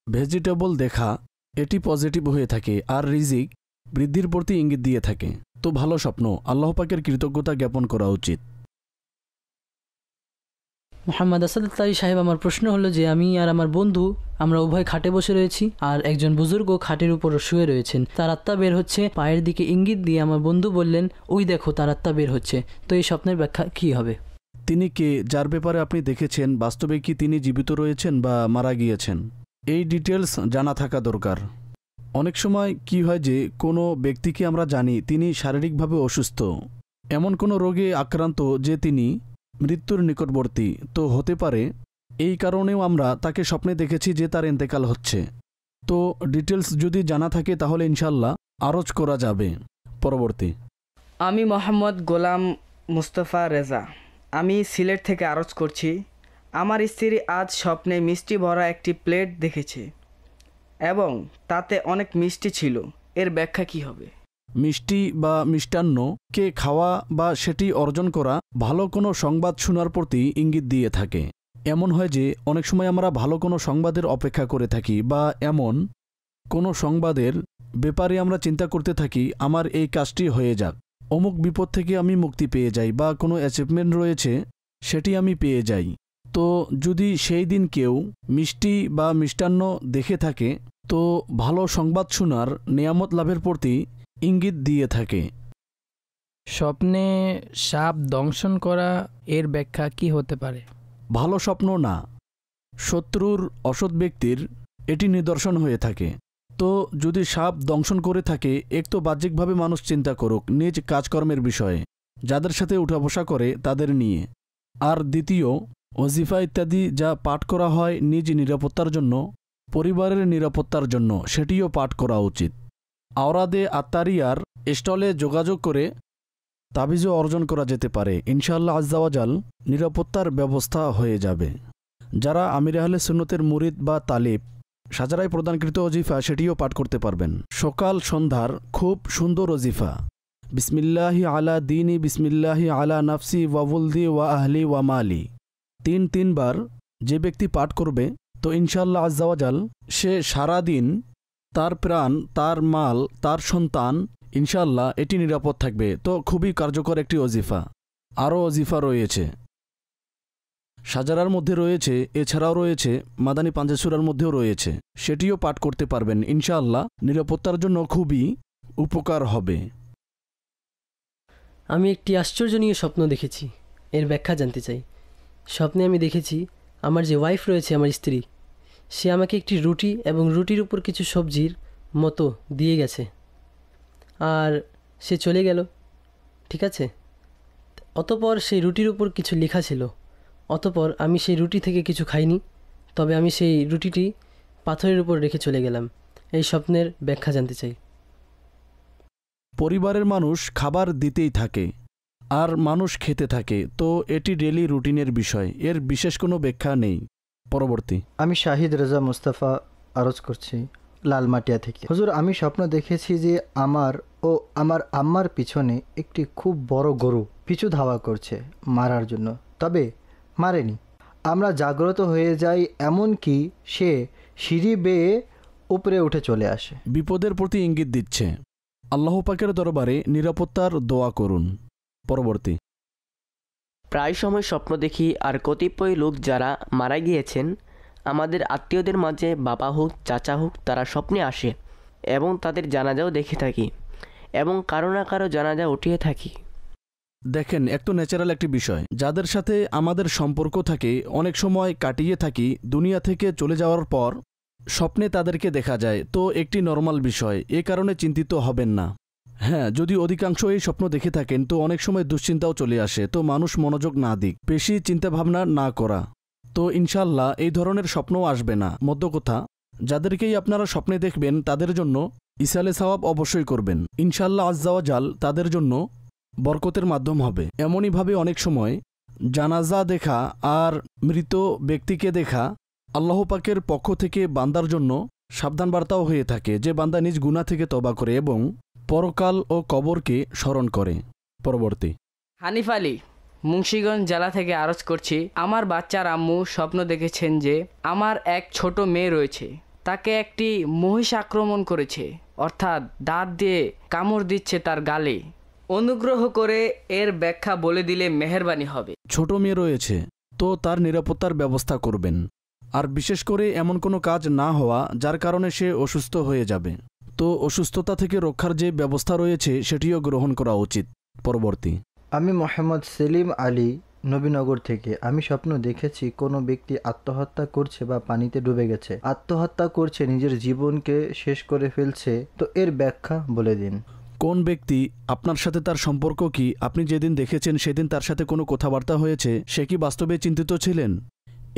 ভেজিটেবল দেখা এটি পজিটিভ হয়ে থাকে আর রিজিক বৃদ্ধির প্রতি ইঙ্গিত দিয়ে থাকে। তো ভালো স্বপ্ন, আল্লাহ পাকের কৃতজ্ঞতা জ্ঞাপন করা উচিত। মোহাম্মদ আসাদুল্লাহ সাহেব, আমার প্রশ্ন হলো যে আমি আর আমার বন্ধু আমরা উভয় খাটে বসে রয়েছি আর একজন বুজুর্গ খাটের উপর শুয়ে রয়েছেন। তার আত্মা বের হচ্ছে, পায়ের দিকে ইঙ্গিত দিয়ে আমার বন্ধু বললেন ওই দেখো তার আত্মা বের হচ্ছে। তো এই স্বপ্নের ব্যাখ্যা কি হবে? তিনি কে, যার ব্যাপারে আপনি দেখেছেন? বাস্তবে কি তিনি জীবিত রয়েছেন বা মারা গিয়েছেন? এই ডিটেলস জানা থাকা দরকার। অনেক সময় কি হয় যে কোনো ব্যক্তিকে আমরা জানি তিনি শারীরিকভাবে অসুস্থ, এমন কোনো রোগে আক্রান্ত যে তিনি মৃত্যুর নিকটবর্তী। তো হতে পারে এই কারণেও আমরা তাকে স্বপ্নে দেখেছি যে তার ইন্তেকাল হচ্ছে। তো ডিটেলস যদি জানা থাকে তাহলে ইনশাল্লাহ আরজ করা যাবে। পরবর্তী, আমি মোহাম্মদ গোলাম মুস্তফা রেজা, আমি সিলেট থেকে আরজ করছি। আমার স্ত্রী আজ স্বপ্নে মিষ্টি ভরা একটি প্লেট দেখেছে এবং তাতে অনেক মিষ্টি ছিল। এর ব্যাখ্যা কি হবে? মিষ্টি বা মিষ্টান্ন কে খাওয়া বা সেটি অর্জন করা ভালো কোনো সংবাদ শোনার প্রতি ইঙ্গিত দিয়ে থাকে। এমন হয় যে অনেক সময় আমরা ভালো কোনো সংবাদের অপেক্ষা করে থাকি বা এমন কোনো সংবাদের ব্যাপারে আমরা চিন্তা করতে থাকি আমার এই কাজটি হয়ে যাক, অমুক বিপদ থেকে আমি মুক্তি পেয়ে যাই বা কোনো অ্যাচিভমেন্ট রয়েছে সেটি আমি পেয়ে যাই। তো যদি সেই দিন কেউ মিষ্টি বা মিষ্টান্ন দেখে থাকে তো ভালো সংবাদ শোনার নিয়ামত লাভের প্রতি ইঙ্গিত দিয়ে থাকে। স্বপ্নে সাপ দংশন করা এর ব্যাখ্যা কি হতে পারে? ভালো স্বপ্ন না, শত্রুর অসৎ ব্যক্তির এটি নিদর্শন হয়ে থাকে। তো যদি সাপ দংশন করে থাকে, এক তো বাহ্যিকভাবে মানুষ চিন্তা করুক নিজ কাজকর্মের বিষয়ে, যাদের সাথে উঠা বসা করে তাদের নিয়ে, আর দ্বিতীয় ওজিফা ইত্যাদি যা পাঠ করা হয় নিজ নিরাপত্তার জন্য, পরিবারের নিরাপত্তার জন্য, সেটিও পাঠ করা উচিত। আওরাদে আত্মারিয়ার স্টলে যোগাযোগ করে তাবিজও অর্জন করা যেতে পারে। ইনশাআল্লাহ আজ্জাওয়াজাল নিরাপত্তার ব্যবস্থা হয়ে যাবে। যারা আমির আহলে সুন্নতের মুরিদ বা তালিব, সাজারায় প্রদানকৃত ওজিফা সেটিও পাঠ করতে পারবেন। সকাল সন্ধ্যার খুব সুন্দর ওজিফা, বিসমিল্লাহি আলা দিনী, বিসমিল্লাহি আলা নাফসি ওয়াবুলদি ওয়া আহলি ওয়া মালি, ৩ বার যে ব্যক্তি পাঠ করবে তো ইনশাআল্লাহ আজ্জাওয়াজাল সে সারা দিন তার প্রাণ, তার মাল, তার সন্তান ইনশাআল্লাহ এটি নিরাপদ থাকবে। তো খুবই কার্যকর একটি ওজিফা। আরও ওজিফা রয়েছে, সাজারার মধ্যে রয়েছে, এছাড়াও রয়েছে মাদানী পাঞ্জেসুরার মধ্যেও রয়েছে, সেটিও পাঠ করতে পারবেন। ইনশাআল্লাহ নিরাপত্তার জন্য খুবই উপকার হবে। আমি একটি আশ্চর্যনীয় স্বপ্ন দেখেছি, এর ব্যাখ্যা জানতে চাই। স্বপ্নে আমি দেখেছি আমার যে ওয়াইফ রয়েছে, আমার স্ত্রী, সে আমাকে একটি রুটি এবং রুটির উপর কিছু সবজির মতো দিয়ে গেছে আর সে চলে গেল, ঠিক আছে। অতপর সেই রুটির উপর কিছু লেখা ছিল। অতপর আমি সেই রুটি থেকে কিছু খাইনি, তবে আমি সেই রুটিটি পাথরের উপর রেখে চলে গেলাম। এই স্বপ্নের ব্যাখ্যা জানতে চাই। পরিবারের মানুষ খাবার দিতেই থাকে আর মানুষ খেতে থাকে, তো এটি ডেলি রুটিনের বিষয়, এর বিশেষ কোনো ব্যাখ্যা নেই। পরবর্তী, আমি শাহিদ রেজা মুস্তাফা আরজ করছি লালমাটিয়া থেকে। হুজুর, আমি স্বপ্ন দেখেছি যে আমার ও আমার আম্মার পিছনে একটি খুব বড় গরু পিছু ধাওয়া করছে মারার জন্য, তবে মারেনি। আমরা জাগ্রত হয়ে যাই, এমনকি সে সিঁড়ি বেয়ে উপরে উঠে চলে আসে। বিপদের প্রতি ইঙ্গিত দিচ্ছে। আল্লাহ পাকের দরবারে নিরাপত্তার দোয়া করুন। পরবর্তী, প্রায় সময় স্বপ্ন দেখি আর কতিপয় লোক যারা মারা গিয়েছেন আমাদের আত্মীয়দের মাঝে, বাবা হোক চাচা হোক, তারা স্বপ্নে আসে এবং তাদের জানাজাও দেখে থাকি এবং কারো না কারো জানাজা উঠিয়ে থাকি। দেখেন, এক তো ন্যাচারাল একটি বিষয়, যাদের সাথে আমাদের সম্পর্ক থাকে, অনেক সময় কাটিয়ে থাকি, দুনিয়া থেকে চলে যাওয়ার পর স্বপ্নে তাদেরকে দেখা যায়, তো একটি নর্মাল বিষয়, এ কারণে চিন্তিত হবেন না। হ্যাঁ, যদি অধিকাংশ এই স্বপ্ন দেখে থাকেন তো অনেক সময় দুশ্চিন্তাও চলে আসে, তো মানুষ মনোযোগ না দিক, বেশি চিন্তাভাবনা না করা, তো ইনশাল্লাহ এই ধরনের স্বপ্নও আসবে না। মধ্য কথা, যাদেরকেই আপনারা স্বপ্নে দেখবেন তাদের জন্য ইসালে সওয়াব অবশ্যই করবেন, ইনশাল্লাহ আজ্জাওয়াজাল তাদের জন্য বরকতের মাধ্যম হবে। এমনইভাবে অনেক সময় জানাজা দেখা আর মৃত ব্যক্তিকে দেখা আল্লাহ পাকের পক্ষ থেকে বান্দার জন্য সাবধান বার্তাও হয়ে থাকে, যে বান্দা নিজ গুনাহ থেকে তওবা করে এবং পরকাল ও কবরকে স্মরণ করে। পরবর্তী। হানিফ আলী, মুন্সিগঞ্জ জেলা থেকে আরজ করছি। আমার বাচ্চার আম্মু স্বপ্ন দেখেছেন যে আমার এক ছোট মেয়ে রয়েছে, তাকে একটি মহিষ আক্রমণ করেছে, অর্থাৎ দাঁত দিয়ে কামড় দিচ্ছে তার গালে। অনুগ্রহ করে এর ব্যাখ্যা বলে দিলে মেহেরবানি হবে। ছোট মেয়ে রয়েছে, তো তার নিরাপত্তার ব্যবস্থা করবেন, আর বিশেষ করে এমন কোনো কাজ না হওয়া যার কারণে সে অসুস্থ হয়ে যাবে, তো অসুস্থতা থেকে রক্ষার যে ব্যবস্থা রয়েছে সেটিও গ্রহণ করা উচিত। পরবর্তী। আমি মোহাম্মদ সেলিম আলী, নবীনগর থেকে। আমি স্বপ্ন দেখেছি কোনো ব্যক্তি আত্মহত্যা করছে বা পানিতে ডুবে গেছে, আত্মহত্যা করছে, নিজের জীবনকে শেষ করে ফেলছে, তো এর ব্যাখ্যা বলে দিন। কোন ব্যক্তি, আপনার সাথে তার সম্পর্ক কি, আপনি যেদিন দেখেছেন সেদিন তার সাথে কোনো কথাবার্তা হয়েছে, সে কি বাস্তবে চিন্তিত ছিলেন,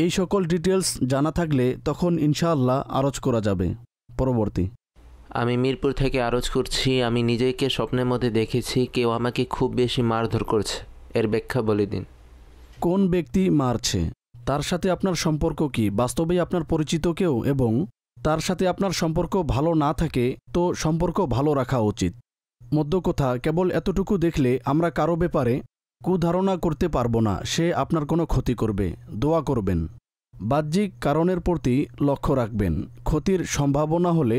এই সকল ডিটেলস জানা থাকলে তখন ইনশাআল্লাহ আরজ করা যাবে। পরবর্তী। আমি মিরপুর থেকে আরজ করছি। আমি নিজেকে স্বপ্নের মধ্যে দেখেছি কেউ আমাকে খুব বেশি মারধর করছে, এর ব্যাখ্যা বলে দিন। কোন ব্যক্তি মারছে, তার সাথে আপনার সম্পর্ক কি, বাস্তবেই আপনার পরিচিত কেউ, এবং তার সাথে আপনার সম্পর্ক ভালো না থাকে তো সম্পর্ক ভালো রাখা উচিত। মধ্য কথা, কেবল এতটুকু দেখলে আমরা কারো ব্যাপারে কুধারণা করতে পারবো না, সে আপনার কোনো ক্ষতি করবে, দোয়া করবেন। বাহ্যিক কারণের প্রতি লক্ষ্য রাখবেন, ক্ষতির সম্ভাবনা হলে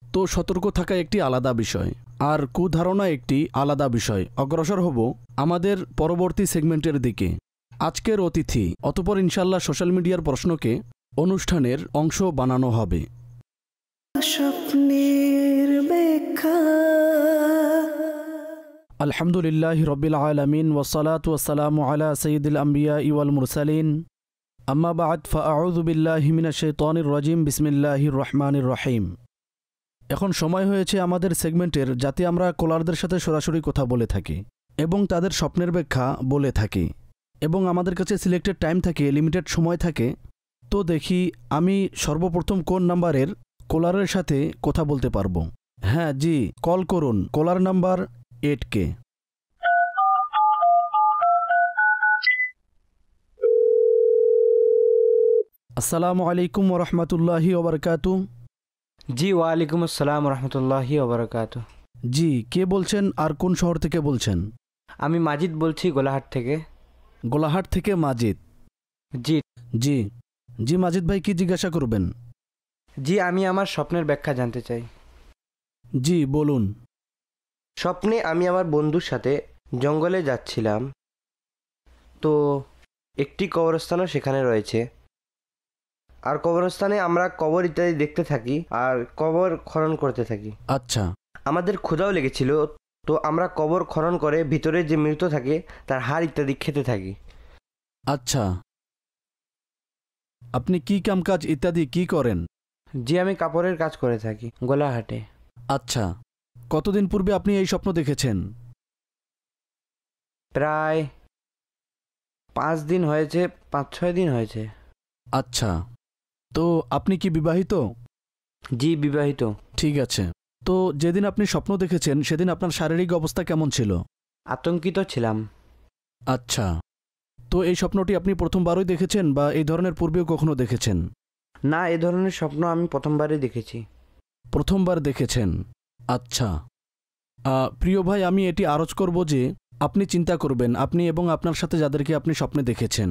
তো সতর্ক থাকা একটি আলাদা বিষয়, আর কুধারণা একটি আলাদা বিষয়। অগ্রসর হব আমাদের পরবর্তী সেগমেন্টের দিকে। আজকের অতিথি, অতঃপর ইনশাল্লাহ সোশ্যাল মিডিয়ার প্রশ্নকে অনুষ্ঠানের অংশ বানানো হবে। স্বপ্নের ব্যাখ্যা। আলহামদুলিল্লাহি রব্বিল আলামিন ওয়াসসালাতু ওয়াসসালামু আলা সাইয়্যিদিল আম্বিয়া ওয়াল মুরসালিন, আম্মা বা'দ, ফাআউযু বিল্লাহি মিনাশ শাইতানির রাজিম, বিসমিল্লাহির রহমানির রহিম। এখন সময় হয়েছে আমাদের সেগমেন্টের, যাতে আমরা কলারদের সাথে সরাসরি কথা বলে থাকি এবং তাদের স্বপ্নের ব্যাখ্যা বলে থাকি, এবং আমাদের কাছে সিলেক্টেড টাইম থাকে, লিমিটেড সময় থাকে। তো দেখি আমি সর্বপ্রথম কোন নাম্বারের কলারের সাথে কথা বলতে পারবো। হ্যাঁ জি, কল করুন, কলার নাম্বার 8K। আসসালামু আলাইকুম ওরহমতুল্লাহি ওবরকাতু। জি, ওয়ালাইকুম আসসালাম রহমতুল্লাহি ওবরাকাতু। জি, কে বলছেন আর কোন শহর থেকে বলছেন? আমি মাজিদ বলছি, গোলাহাট থেকে। গোলাহাট থেকে মাজিদ? জি জি জি মাজিদ ভাই, কি জিজ্ঞাসা করবেন? জি, আমি আমার স্বপ্নের ব্যাখ্যা জানতে চাই। জি বলুন। স্বপ্নে আমি আমার বন্ধুর সাথে জঙ্গলে যাচ্ছিলাম, তো একটি কবরস্থানও সেখানে রয়েছে, আর কবরস্থানে আমরা কবর ইত্যাদি দেখতে থাকি আর কবর খনন করতে থাকি। আচ্ছা। আমাদের ক্ষুধাও লেগেছিল, তো আমরা কবর খনন করে ভিতরে যে মৃত থাকে তার হাড় ইত্যাদি খেতে থাকি। আচ্ছা, আপনি কি কামকাজ ইত্যাদি কি করেন? জি, আমি কাপড়ের কাজ করে থাকি গোলাহাটে। আচ্ছা, কতদিন পূর্বে আপনি এই স্বপ্ন দেখেছেন? প্রায় 5 দিন হয়েছে, 5-6 দিন হয়েছে। আচ্ছা, তো আপনি কি বিবাহিত? জি, বিবাহিত। ঠিক আছে, তো যেদিন আপনি স্বপ্ন দেখেছেন সেদিন আপনার শারীরিক অবস্থা কেমন ছিল? আতঙ্কিত ছিলাম। আচ্ছা, তো এই স্বপ্নটি আপনি প্রথমবারই দেখেছেন বা এই ধরনের পূর্বেও কখনো দেখেছেন? না, এই ধরনের স্বপ্ন আমি প্রথমবারই দেখেছি। প্রথমবার দেখেছেন? আচ্ছা, প্রিয় ভাই, আমি এটি আরজ করব যে আপনি চিন্তা করবেন, আপনি এবং আপনার সাথে যাদেরকে আপনি স্বপ্নে দেখেছেন,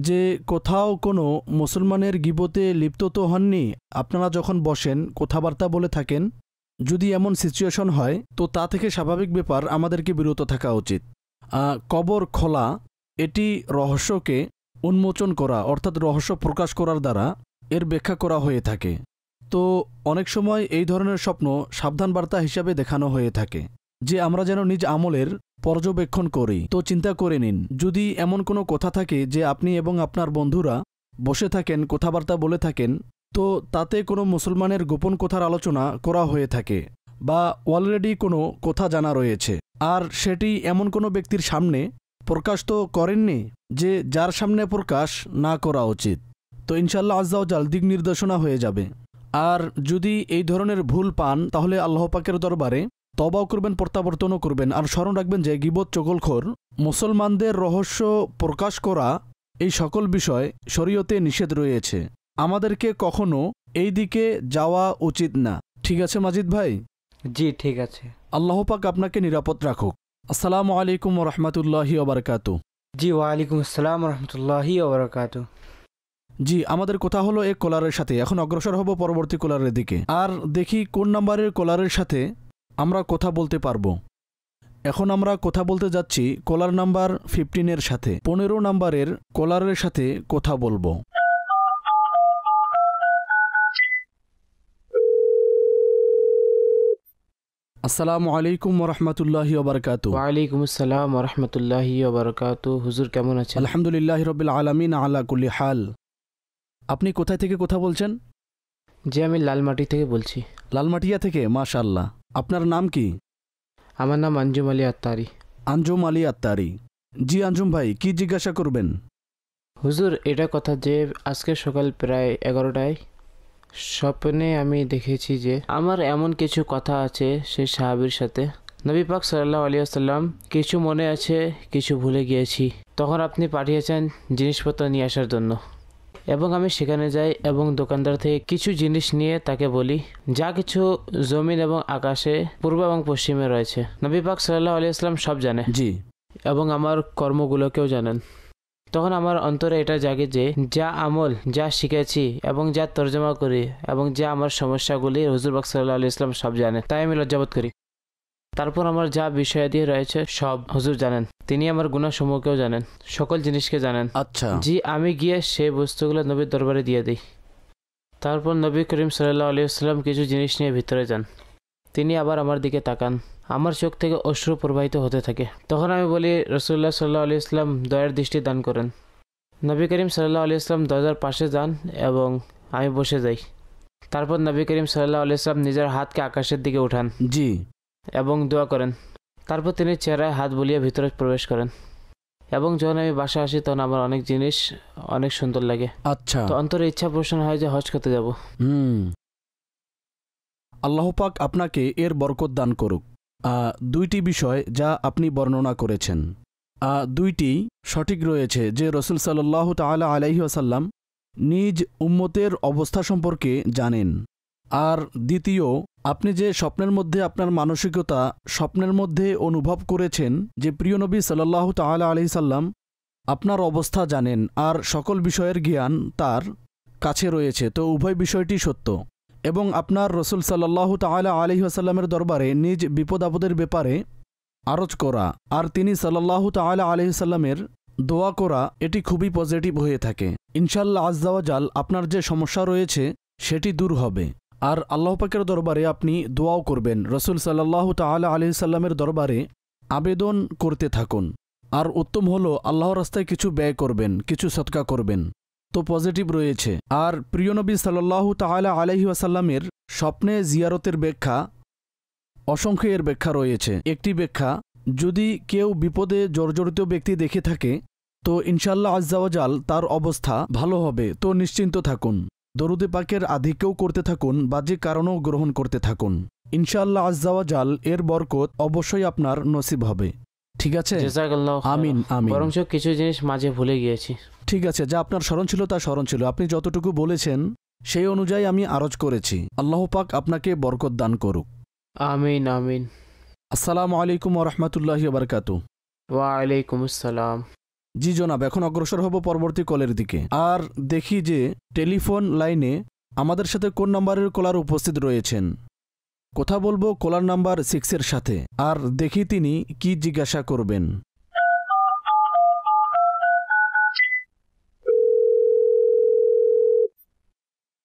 যে কোথাও কোনো মুসলমানের গিবতে লিপ্ত তো হননি। আপনারা যখন বসেন কথাবার্তা বলে থাকেন, যদি এমন সিচুয়েশন হয় তো তা থেকে স্বাভাবিক ব্যাপার আমাদেরকে বিরত থাকা উচিত। কবর খোলা, এটি রহস্যকে উন্মোচন করা, অর্থাৎ রহস্য প্রকাশ করার দ্বারা এর ব্যাখ্যা করা হয়ে থাকে। তো অনেক সময় এই ধরনের স্বপ্ন সাবধান বার্তা হিসাবে দেখানো হয়ে থাকে, যে আমরা যেন নিজ আমলের পর্যবেক্ষণ করি। তো চিন্তা করে নিন, যদি এমন কোনো কথা থাকে যে আপনি এবং আপনার বন্ধুরা বসে থাকেন, কথাবার্তা বলে থাকেন, তো তাতে কোনো মুসলমানের গোপন কথার আলোচনা করা হয়ে থাকে বা অলরেডি কোনো কথা জানা রয়েছে, আর সেটি এমন কোনো ব্যক্তির সামনে প্রকাশ তো করেননি যে যার সামনে প্রকাশ না করা উচিত, তো ইনশাআল্লাহ আজ্জা ওয়া জাল দিক নির্দেশনা হয়ে যাবে। আর যদি এই ধরনের ভুল পান তাহলে আল্লাহ পাকের দরবারে তওবাও করবেন, প্রত্যাবর্তনও করবেন। আর স্মরণ রাখবেন যে গীবত, চগলখোর, মুসলমানদের রহস্য প্রকাশ করা, এই সকল বিষয় শরীয়তে নিষেধ রয়েছে। আমাদেরকে কখনো এই দিকে যাওয়া উচিত না। ঠিক আছে মাজিদ ভাই? জি ঠিক আছে। আল্লাহ পাক আপনাকে নিরাপদ রাখুক। আসসালামু আলাইকুম ওয়া রাহমাতুল্লাহি ওয়া বারাকাতুহু। জি ওয়ালাইকুম আসসালাম ওয়া রাহমাতুল্লাহি ওয়া বারাকাতুহু। জি, আমাদের কথা হলো এক কলারের সাথে। এখন অগ্রসর হব পরবর্তী কলারের দিকে, আর দেখি কোন নাম্বারের কলারের সাথে আমরা কথা বলতে পারবো। এখন আমরা কথা বলতে যাচ্ছি কলার নাম্বার 15-এর সাথে। 15 নাম্বারের কলারের সাথে কথা বলবো। আসসালামু আলাইকুম ওয়া রাহমাতুল্লাহি ওয়া বারাকাতুহু। ওয়ালাইকুম আসসালাম ওয়া রাহমাতুল্লাহি ওয়া বারাকাতুহু। হুজুর কেমন আছেন? আলহামদুলিল্লাহি রাব্বিল আলামিন আলা কুল্লি হাল। আপনি কোথায় থেকে কথা বলছেন? জি আমি লালমাটি থেকে বলছি। লালমাটিয়া থেকে? মাশাআল্লাহ। আপনার নাম কি? আমার নাম আঞ্জুম আলী আত্তারি। আঞ্জুম আলী আত্তারি। জি আঞ্জুম ভাই, কি জিজ্ঞাসা করবেন? হুজুর এটা কথা যে আজকে সকাল প্রায় 11টায় স্বপ্নে আমি দেখেছি যে আমার এমন কিছু কথা আছে সেই সাহাবীর সাথে। নবী পাক সাল্লাল্লাহু আলাইহি ওয়াসাল্লাম কিছু মনে আছে, কিছু ভুলে গিয়েছি। তখন আপনি পাঠিয়েছেন জিনিসপত্র নিয়ে আসার জন্য, এবং আমি সেখানে যাই এবং দোকানদার থেকে কিছু জিনিস নিয়ে তাকে বলি যা কিছু জমিন এবং আকাশে পূর্ব এবং পশ্চিমে রয়েছে। নবী পাক সাল্লাল্লাহু আলাইহি ওয়াসাল্লাম সব জানে, জি, এবং আমার কর্মগুলোকেও জানেন। তখন আমার অন্তরে এটা জাগে যে যা আমল, যা শিখেছি এবং যা তর্জমা করি এবং যা আমার সমস্যাগুলি হুজুর পাক সাল্লাল্লাহু আলাইহি ওয়াসাল্লাম সব জানেন, তাই আমি লজ্জাবোধ করি। তারপর আমার যা বিষয়াদি রয়েছে সব হুজুর জানেন। তিনি আমার গুনাহসমূহকেও জানেন, সকল জিনিসকে জানেন। আচ্ছা জি, আমি গিয়ে সেই বস্তুগুলো নবীর দরবারে দিয়ে দিই। তারপর নবী করিম সাল্লাল্লাহু আলাইহি ওয়াসাল্লাম কিছু জিনিস নিয়ে ভিতরে যান। তিনি আবার আমার দিকে তাকান, আমার চোখ থেকে অশ্রু প্রবাহিত হতে থাকে। তখন আমি বলি, রাসূলুল্লাহ সাল্লাল্লাহু আলাইহি ওয়াসাল্লাম দয়ার দৃষ্টি দান করেন। নবী করিম সাল্লাল্লাহু আলাইহি ওয়াসাল্লাম দরজার পাশে যান এবং আমি বসে যাই। তারপর নবী করিম সাল্লাল্লাহু আলাইহি ওয়াসাল্লাম নিজের হাতকে আকাশের দিকে উঠান, জি, এবং দোয়া করেন। তারপর তিনি চেহারায় হাত বুলিয়ে ভিতরে প্রবেশ করেন। এবং যখন আমি বাসায় আসি তখন আমার অনেক জিনিস অনেক সুন্দর লাগে। আচ্ছা, তো অন্তরে ইচ্ছা পোষণ হয় যে হজ করতে যাব। আল্লাহ পাক আপনাকে এর বরকত দান করুক। দুইটি বিষয় যা আপনি বর্ণনা করেছেন, দুইটি সঠিক রয়েছে যে রসুল সাল্লাল্লাহু তাআলা আলাইহি ওয়াসাল্লাম নিজ উম্মতের অবস্থা সম্পর্কে জানেন। আর দ্বিতীয়, আপনি যে স্বপ্নের মধ্যে আপনার মানসিকতা স্বপ্নের মধ্যে অনুভব করেছেন যে প্রিয় নবী সাল্লাল্লাহু তাআলা আলাইহি সাল্লাম আপনার অবস্থা জানেন আর সকল বিষয়ের জ্ঞান তার কাছে রয়েছে, তো উভয় বিষয়টি সত্য। এবং আপনার রসুল সাল্লাল্লাহু তাআলা আলাইহি ওয়াসাল্লামের দরবারে নিজ বিপদ আপদের ব্যাপারে আরজ করা আর তিনি সাল্লাল্লাহু তাআলা আলাইহি সাল্লামের দোয়া করা, এটি খুবই পজিটিভ হয়ে থাকে। ইনশাআল্লাহ আজ্জা ওয়া জাল আপনার যে সমস্যা রয়েছে সেটি দূর হবে। আর আল্লাহ পাকের দরবারে আপনি দোয়াও করবেন, রসুল সাল্লাল্লাহু তাআলা আলাইহি সাল্লামের দরবারে আবেদন করতে থাকুন। আর উত্তম হলো আল্লাহর রাস্তায় কিছু ব্যয় করবেন, কিছু সদকা করবেন, তো পজিটিভ রয়েছে। আর প্রিয় নবী সাল্লাল্লাহু তাআলা আলাইহি ওয়াসাল্লামের স্বপ্নে জিয়ারতের ব্যাখ্যা, অসংখ্য এর ব্যাখ্যা রয়েছে। একটি ব্যাখ্যা, যদি কেউ বিপদে জর্জরিত ব্যক্তি দেখে থাকে তো ইনশাআল্লাহ আজ্জা ওয়া জাল তার অবস্থা ভালো হবে, তো নিশ্চিন্ত থাকুন। দরুদে পাকের আধিক্যও করতে থাকুন, বাহ্যিক কারণও গ্রহণ করতে থাকুন। ইনশাআল্লাহ আজ্জা ওয়া জাল এর বরকত অবশ্যই আপনার নসিব হবে। ঠিক আছে? আমিন আমিন। বরঞ্চ কিছু জিনিস মাঝে ভুলে গিয়েছি। ঠিক আছে, যা আপনার স্মরণ ছিল তা স্মরণ ছিল। আপনি যতটুকু বলেছেন সেই অনুযায়ী আমি আরজ করেছি। আল্লাহ পাক আপনাকে বরকত দান করুক। আমিন আমিন। আসসালামু আলাইকুম ওয়া রাহমাতুল্লাহি ওয়া বারাকাতুহু। ওয়া আলাইকুম আসসালাম। জি জনাব, এখন অগ্রসর হব পরবর্তী কলের দিকে। আর দেখি যে টেলিফোন লাইনে আমাদের সাথে কোন নাম্বারের কলার উপস্থিত রয়েছেন। কথা বলবো কলার নাম্বার 6-এর সাথে, আর দেখি তিনি কি জিজ্ঞাসা করবেন।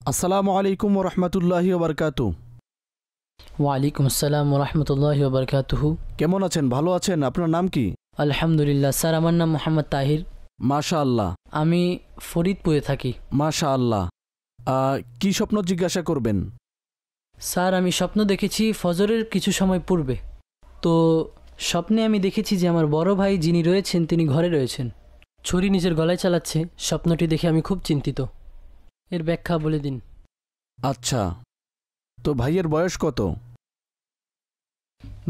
আসসালামু আলাইকুম ওয়া রাহমাতুল্লাহি ওয়া বারাকাতুহু। ওয়ালাইকুম আসসালাম রহমতুল্লাহ বারকাতুহু। কেমন আছেন? ভালো আছেন? আপনার নাম কি? আলহামদুলিল্লাহ স্যার, আমার নাম মোহাম্মদ তাহির। মাশা আল্লাহ। আমি ফরিদপুরে থাকি। মাশা আল্লাহ। কি স্বপ্ন জিজ্ঞাসা করবেন? স্যার, আমি স্বপ্ন দেখেছি ফজরের কিছু সময় পূর্বে। তো স্বপ্নে আমি দেখেছি যে আমার বড় ভাই যিনি রয়েছেন তিনি ঘরে রয়েছেন, ছুরি নিজের গলায় চালাচ্ছে। স্বপ্নটি দেখে আমি খুব চিন্তিত। এর ব্যাখ্যা বলে দিন। আচ্ছা, তো ভাইয়ের বয়স কত?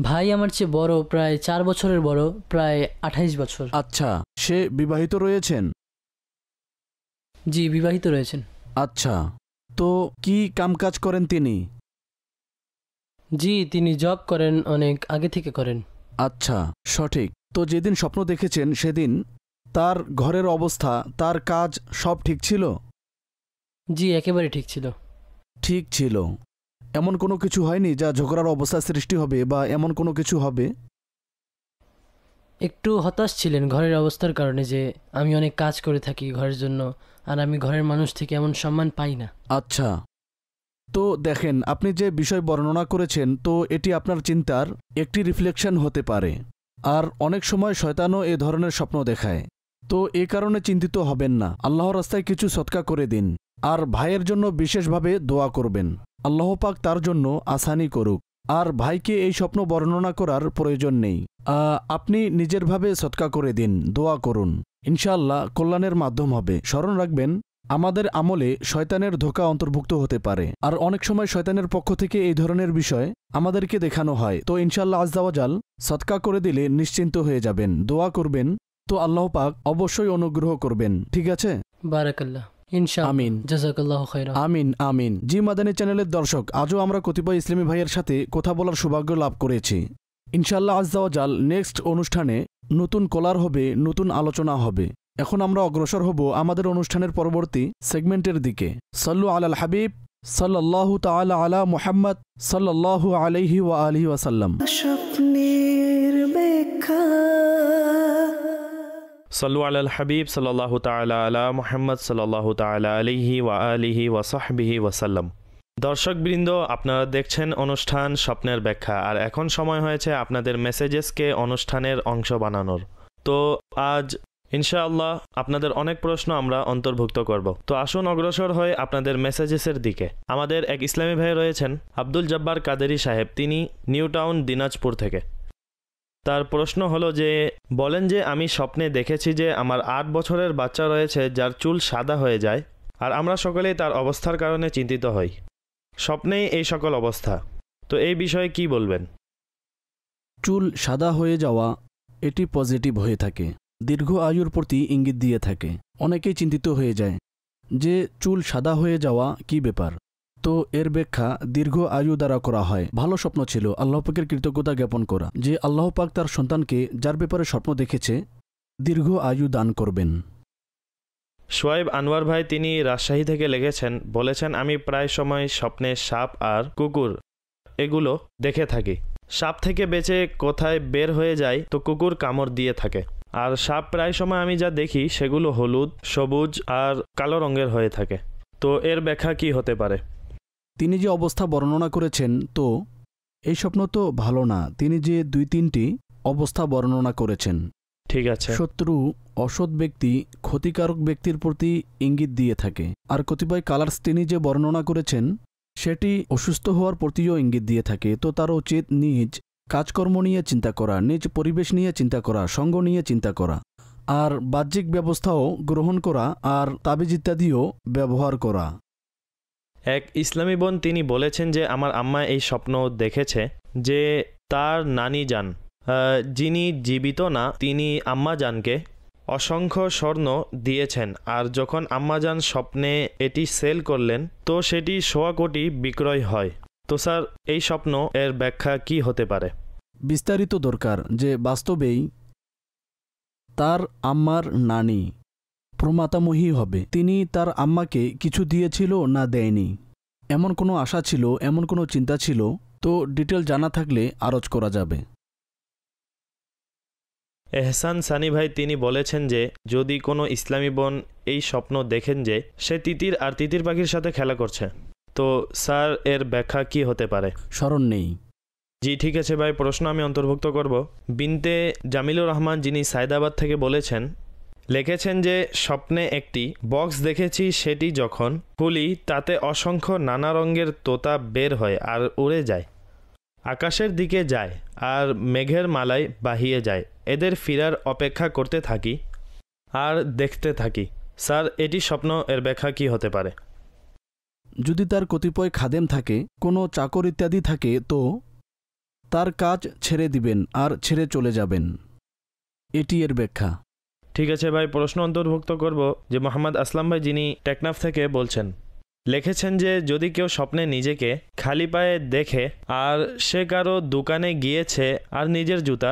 ভাই আমার চেয়ে বড়, প্রায় 4 বছরের বড়, প্রায় 28 বছর। আচ্ছা, সে বিবাহিত রয়েছেন? জি, বিবাহিত রয়েছেন। আচ্ছা, তো কি কামকাজ করেন তিনি? জি, তিনি জব করেন, অনেক আগে থেকে করেন। আচ্ছা, সঠিক। তো যেদিন স্বপ্ন দেখেছেন সেদিন তার ঘরের অবস্থা, তার কাজ সব ঠিক ছিল? জি, একেবারে ঠিক ছিল। ঠিক ছিল। এমন কোনো কিছু হয়নি যা ঝগড়ার অবস্থা সৃষ্টি হবে বা এমন কোনো কিছু হবে? একটু হতাশ ছিলেন ঘরের অবস্থার কারণে, যে আমি অনেক কাজ করে থাকি ঘরের জন্য, আর আমি ঘরের মানুষ থেকে এমন সম্মান পাই না। আচ্ছা, তো দেখেন, আপনি যে বিষয় বর্ণনা করেছেন, তো এটি আপনার চিন্তার একটি রিফ্লেকশন হতে পারে। আর অনেক সময় শয়তানও এ ধরনের স্বপ্ন দেখায়। তো এ কারণে চিন্তিত হবেন না। আল্লাহর রাস্তায় কিছু সদকা করে দিন, আর ভাইয়ের জন্য বিশেষভাবে দোয়া করবেন। আল্লাহ পাক তার জন্য আসানি করুক। আর ভাইকে এই স্বপ্ন বর্ণনা করার প্রয়োজন নেই। আপনি নিজেরভাবে সদকা করে দিন, দোয়া করুন, ইনশাআল্লাহ কল্যাণের মাধ্যম হবে। স্মরণ রাখবেন, আমাদের আমলে শয়তানের ধোঁকা অন্তর্ভুক্ত হতে পারে, আর অনেক সময় শয়তানের পক্ষ থেকে এই ধরনের বিষয় আমাদেরকে দেখানো হয়। তো ইনশাআল্লাহ আজ্জা ওয়া জাল সদকা করে দিলে নিশ্চিন্ত হয়ে যাবেন, দোয়া করবেন, তো আল্লাহ পাক অবশ্যই অনুগ্রহ করবেন। ঠিক আছে? বারাকাল্লাহ, ইনশাআল্লাহ। আমিন, জাযাকাল্লাহু খাইরা। আমিন আমিন। জি মাদানী চ্যানেলের দর্শক, আজও আমরা কতিপয় ইসলামী ভাইয়ের সাথে কথা বলার সৌভাগ্য লাভ করেছি। ইনশাআল্লাহ আজ্জা ওয়া জাল নেক্সট অনুষ্ঠানে নতুন কলার হবে, নতুন আলোচনা হবে। এখন আমরা অগ্রসর হব আমাদের অনুষ্ঠানের পরবর্তী সেগমেন্টের দিকে। সাল্লু আলাল হাবিব সাল্লাল্লাহু তাআলা আলা মুহাম্মদ সাল্লাল্লাহু আলাইহি ওয়া আলিহি ওয়াসাল্লাম। স্বপ্নের ব্যাখ্যা। সাল্লু আলাল হাবিব সাল্লাল্লাহু তাআলা আলা মুহাম্মদ সাল্লাল্লাহু তাআলা আলাইহি ওয়া আলিহি ওয়া সাহবিহি ওয়াসাল্লাম। দর্শকবৃন্দ, আপনারা দেখছেন অনুষ্ঠান স্বপ্নের ব্যাখ্যা, আর এখন সময় হয়েছে আপনাদের মেসেজেসকে অনুষ্ঠানের অংশ বানানোর। তো আজ ইনশাআল্লাহ আপনাদের অনেক প্রশ্ন আমরা অন্তর্ভুক্ত করব। তো আসুন অগ্রসর হয়ে আপনাদের মেসেজেসের দিকে। আমাদের এক ইসলামী ভাই রয়েছেন আব্দুল জব্বার কাদেরি সাহেব, তিনি নিউ টাউন দিনাজপুর থেকে। তার প্রশ্ন হলো যে, বলেন যে আমি স্বপ্নে দেখেছি যে আমার 8 বছরের বাচ্চা রয়েছে যার চুল সাদা হয়ে যায়, আর আমরা সকলেই তার অবস্থার কারণে চিন্তিত হই। স্বপ্নেই এই সকল অবস্থা, তো এই বিষয়ে কি বলবেন? চুল সাদা হয়ে যাওয়া এটি পজিটিভ হয়ে থাকে, দীর্ঘ আয়ুর প্রতি ইঙ্গিত দিয়ে থাকে। অনেকেই চিন্তিত হয়ে যায় যে চুল সাদা হয়ে যাওয়া কি ব্যাপার। তো এর ব্যাখ্যা দীর্ঘ আয়ু দ্বারা করা হয়। ভালো স্বপ্ন ছিল, আল্লাহ পাকের কৃতজ্ঞতা জ্ঞাপন করা যে আল্লাহ পাক তার সন্তানকে যার ব্যাপারে স্বপ্ন দেখেছে দীর্ঘ আয়ু দান করবেন। শোয়েব আনোয়ার ভাই, তিনি রাজশাহী থেকে লিখেছেন, বলেছেন আমি প্রায় সময় স্বপ্নে সাপ আর কুকুর এগুলো দেখে থাকি। সাপ থেকে বেঁচে কোথায় বের হয়ে যায় তো কুকুর কামড় দিয়ে থাকে, আর সাপ প্রায় সময় আমি যা দেখি সেগুলো হলুদ, সবুজ আর কালো রঙের হয়ে থাকে। তো এর ব্যাখ্যা কি হতে পারে? তিনি যে অবস্থা বর্ণনা করেছেন, তো এই স্বপ্ন তো ভালো না। তিনি যে 2-3টি অবস্থা বর্ণনা করেছেন, ঠিক আছে, শত্রু, অসৎ ব্যক্তি, ক্ষতিকারক ব্যক্তির প্রতি ইঙ্গিত দিয়ে থাকে। আর কতিপয় কালার্স তিনি যে বর্ণনা করেছেন সেটি অসুস্থ হওয়ার প্রতিও ইঙ্গিত দিয়ে থাকে। তো তার উচিত নিজ কাজকর্ম নিয়ে চিন্তা করা, নিজ পরিবেশ নিয়ে চিন্তা করা, সঙ্গ নিয়ে চিন্তা করা, আর বাহ্যিক ব্যবস্থাও গ্রহণ করা, আর তাবিজ ইত্যাদিও ব্যবহার করা। এক ইসলামী বোন তিনি বলেছেন যে আমার আম্মা এই স্বপ্ন দেখেছে যে তার নানি যান, যিনি জীবিত না, তিনি আম্মা জানকে অসংখ্য স্বর্ণ দিয়েছেন, আর যখন আম্মাজান স্বপ্নে এটি সেল করলেন তো সেটি 1.25 কোটি বিক্রয় হয়। তো স্যার, এই স্বপ্ন এর ব্যাখ্যা কি হতে পারে? বিস্তারিত দরকার যে বাস্তবেই তার আম্মার নানি প্রমাতামহী হবে। তিনি তার আম্মাকে কিছু দিয়েছিল না দেয়নি, এমন কোনো আশা ছিল, এমন কোনো চিন্তা ছিল, তো ডিটেল জানা থাকলে আরজ করা যাবে। এহসান সানি ভাই তিনি বলেছেন যে যদি কোনো ইসলামী বোন এই স্বপ্ন দেখেন যে সে তিতির আর তিতির পাখির সাথে খেলা করছে, তো স্যার এর ব্যাখ্যা কি হতে পারে? স্মরণ নেই। জি ঠিক আছে ভাই, প্রশ্ন আমি অন্তর্ভুক্ত করব। বিনতে জামিলুর রহমান, যিনি সায়দাবাদ থেকে বলেছেন, লিখেছেন যে স্বপ্নে একটি বক্স দেখেছি, সেটি যখন খুলি তাতে অসংখ্য নানা রঙের তোতা বের হয় আর উড়ে যায়, আকাশের দিকে যায় আর মেঘের মালায় বাহিয়ে যায়। এদের ফিরার অপেক্ষা করতে থাকি আর দেখতে থাকি। স্যার এটি স্বপ্ন, এর ব্যাখ্যা কি হতে পারে? যদি তার কতিপয় খাদেম থাকে, কোনো চাকর ইত্যাদি থাকে, তো তার কাজ ছেড়ে দিবেন আর ছেড়ে চলে যাবেন, এটি এর ব্যাখ্যা। ঠিক আছে ভাই, প্রশ্ন অন্তর্ভুক্ত করব যে মোহাম্মদ আসলাম ভাই, যিনি টেকনাফ থেকে বলছেন, লিখেছেন যে যদি কেউ স্বপ্নে নিজেকে খালি পায়ে দেখে আর সে কারো দোকানে গিয়েছে আর নিজের জুতা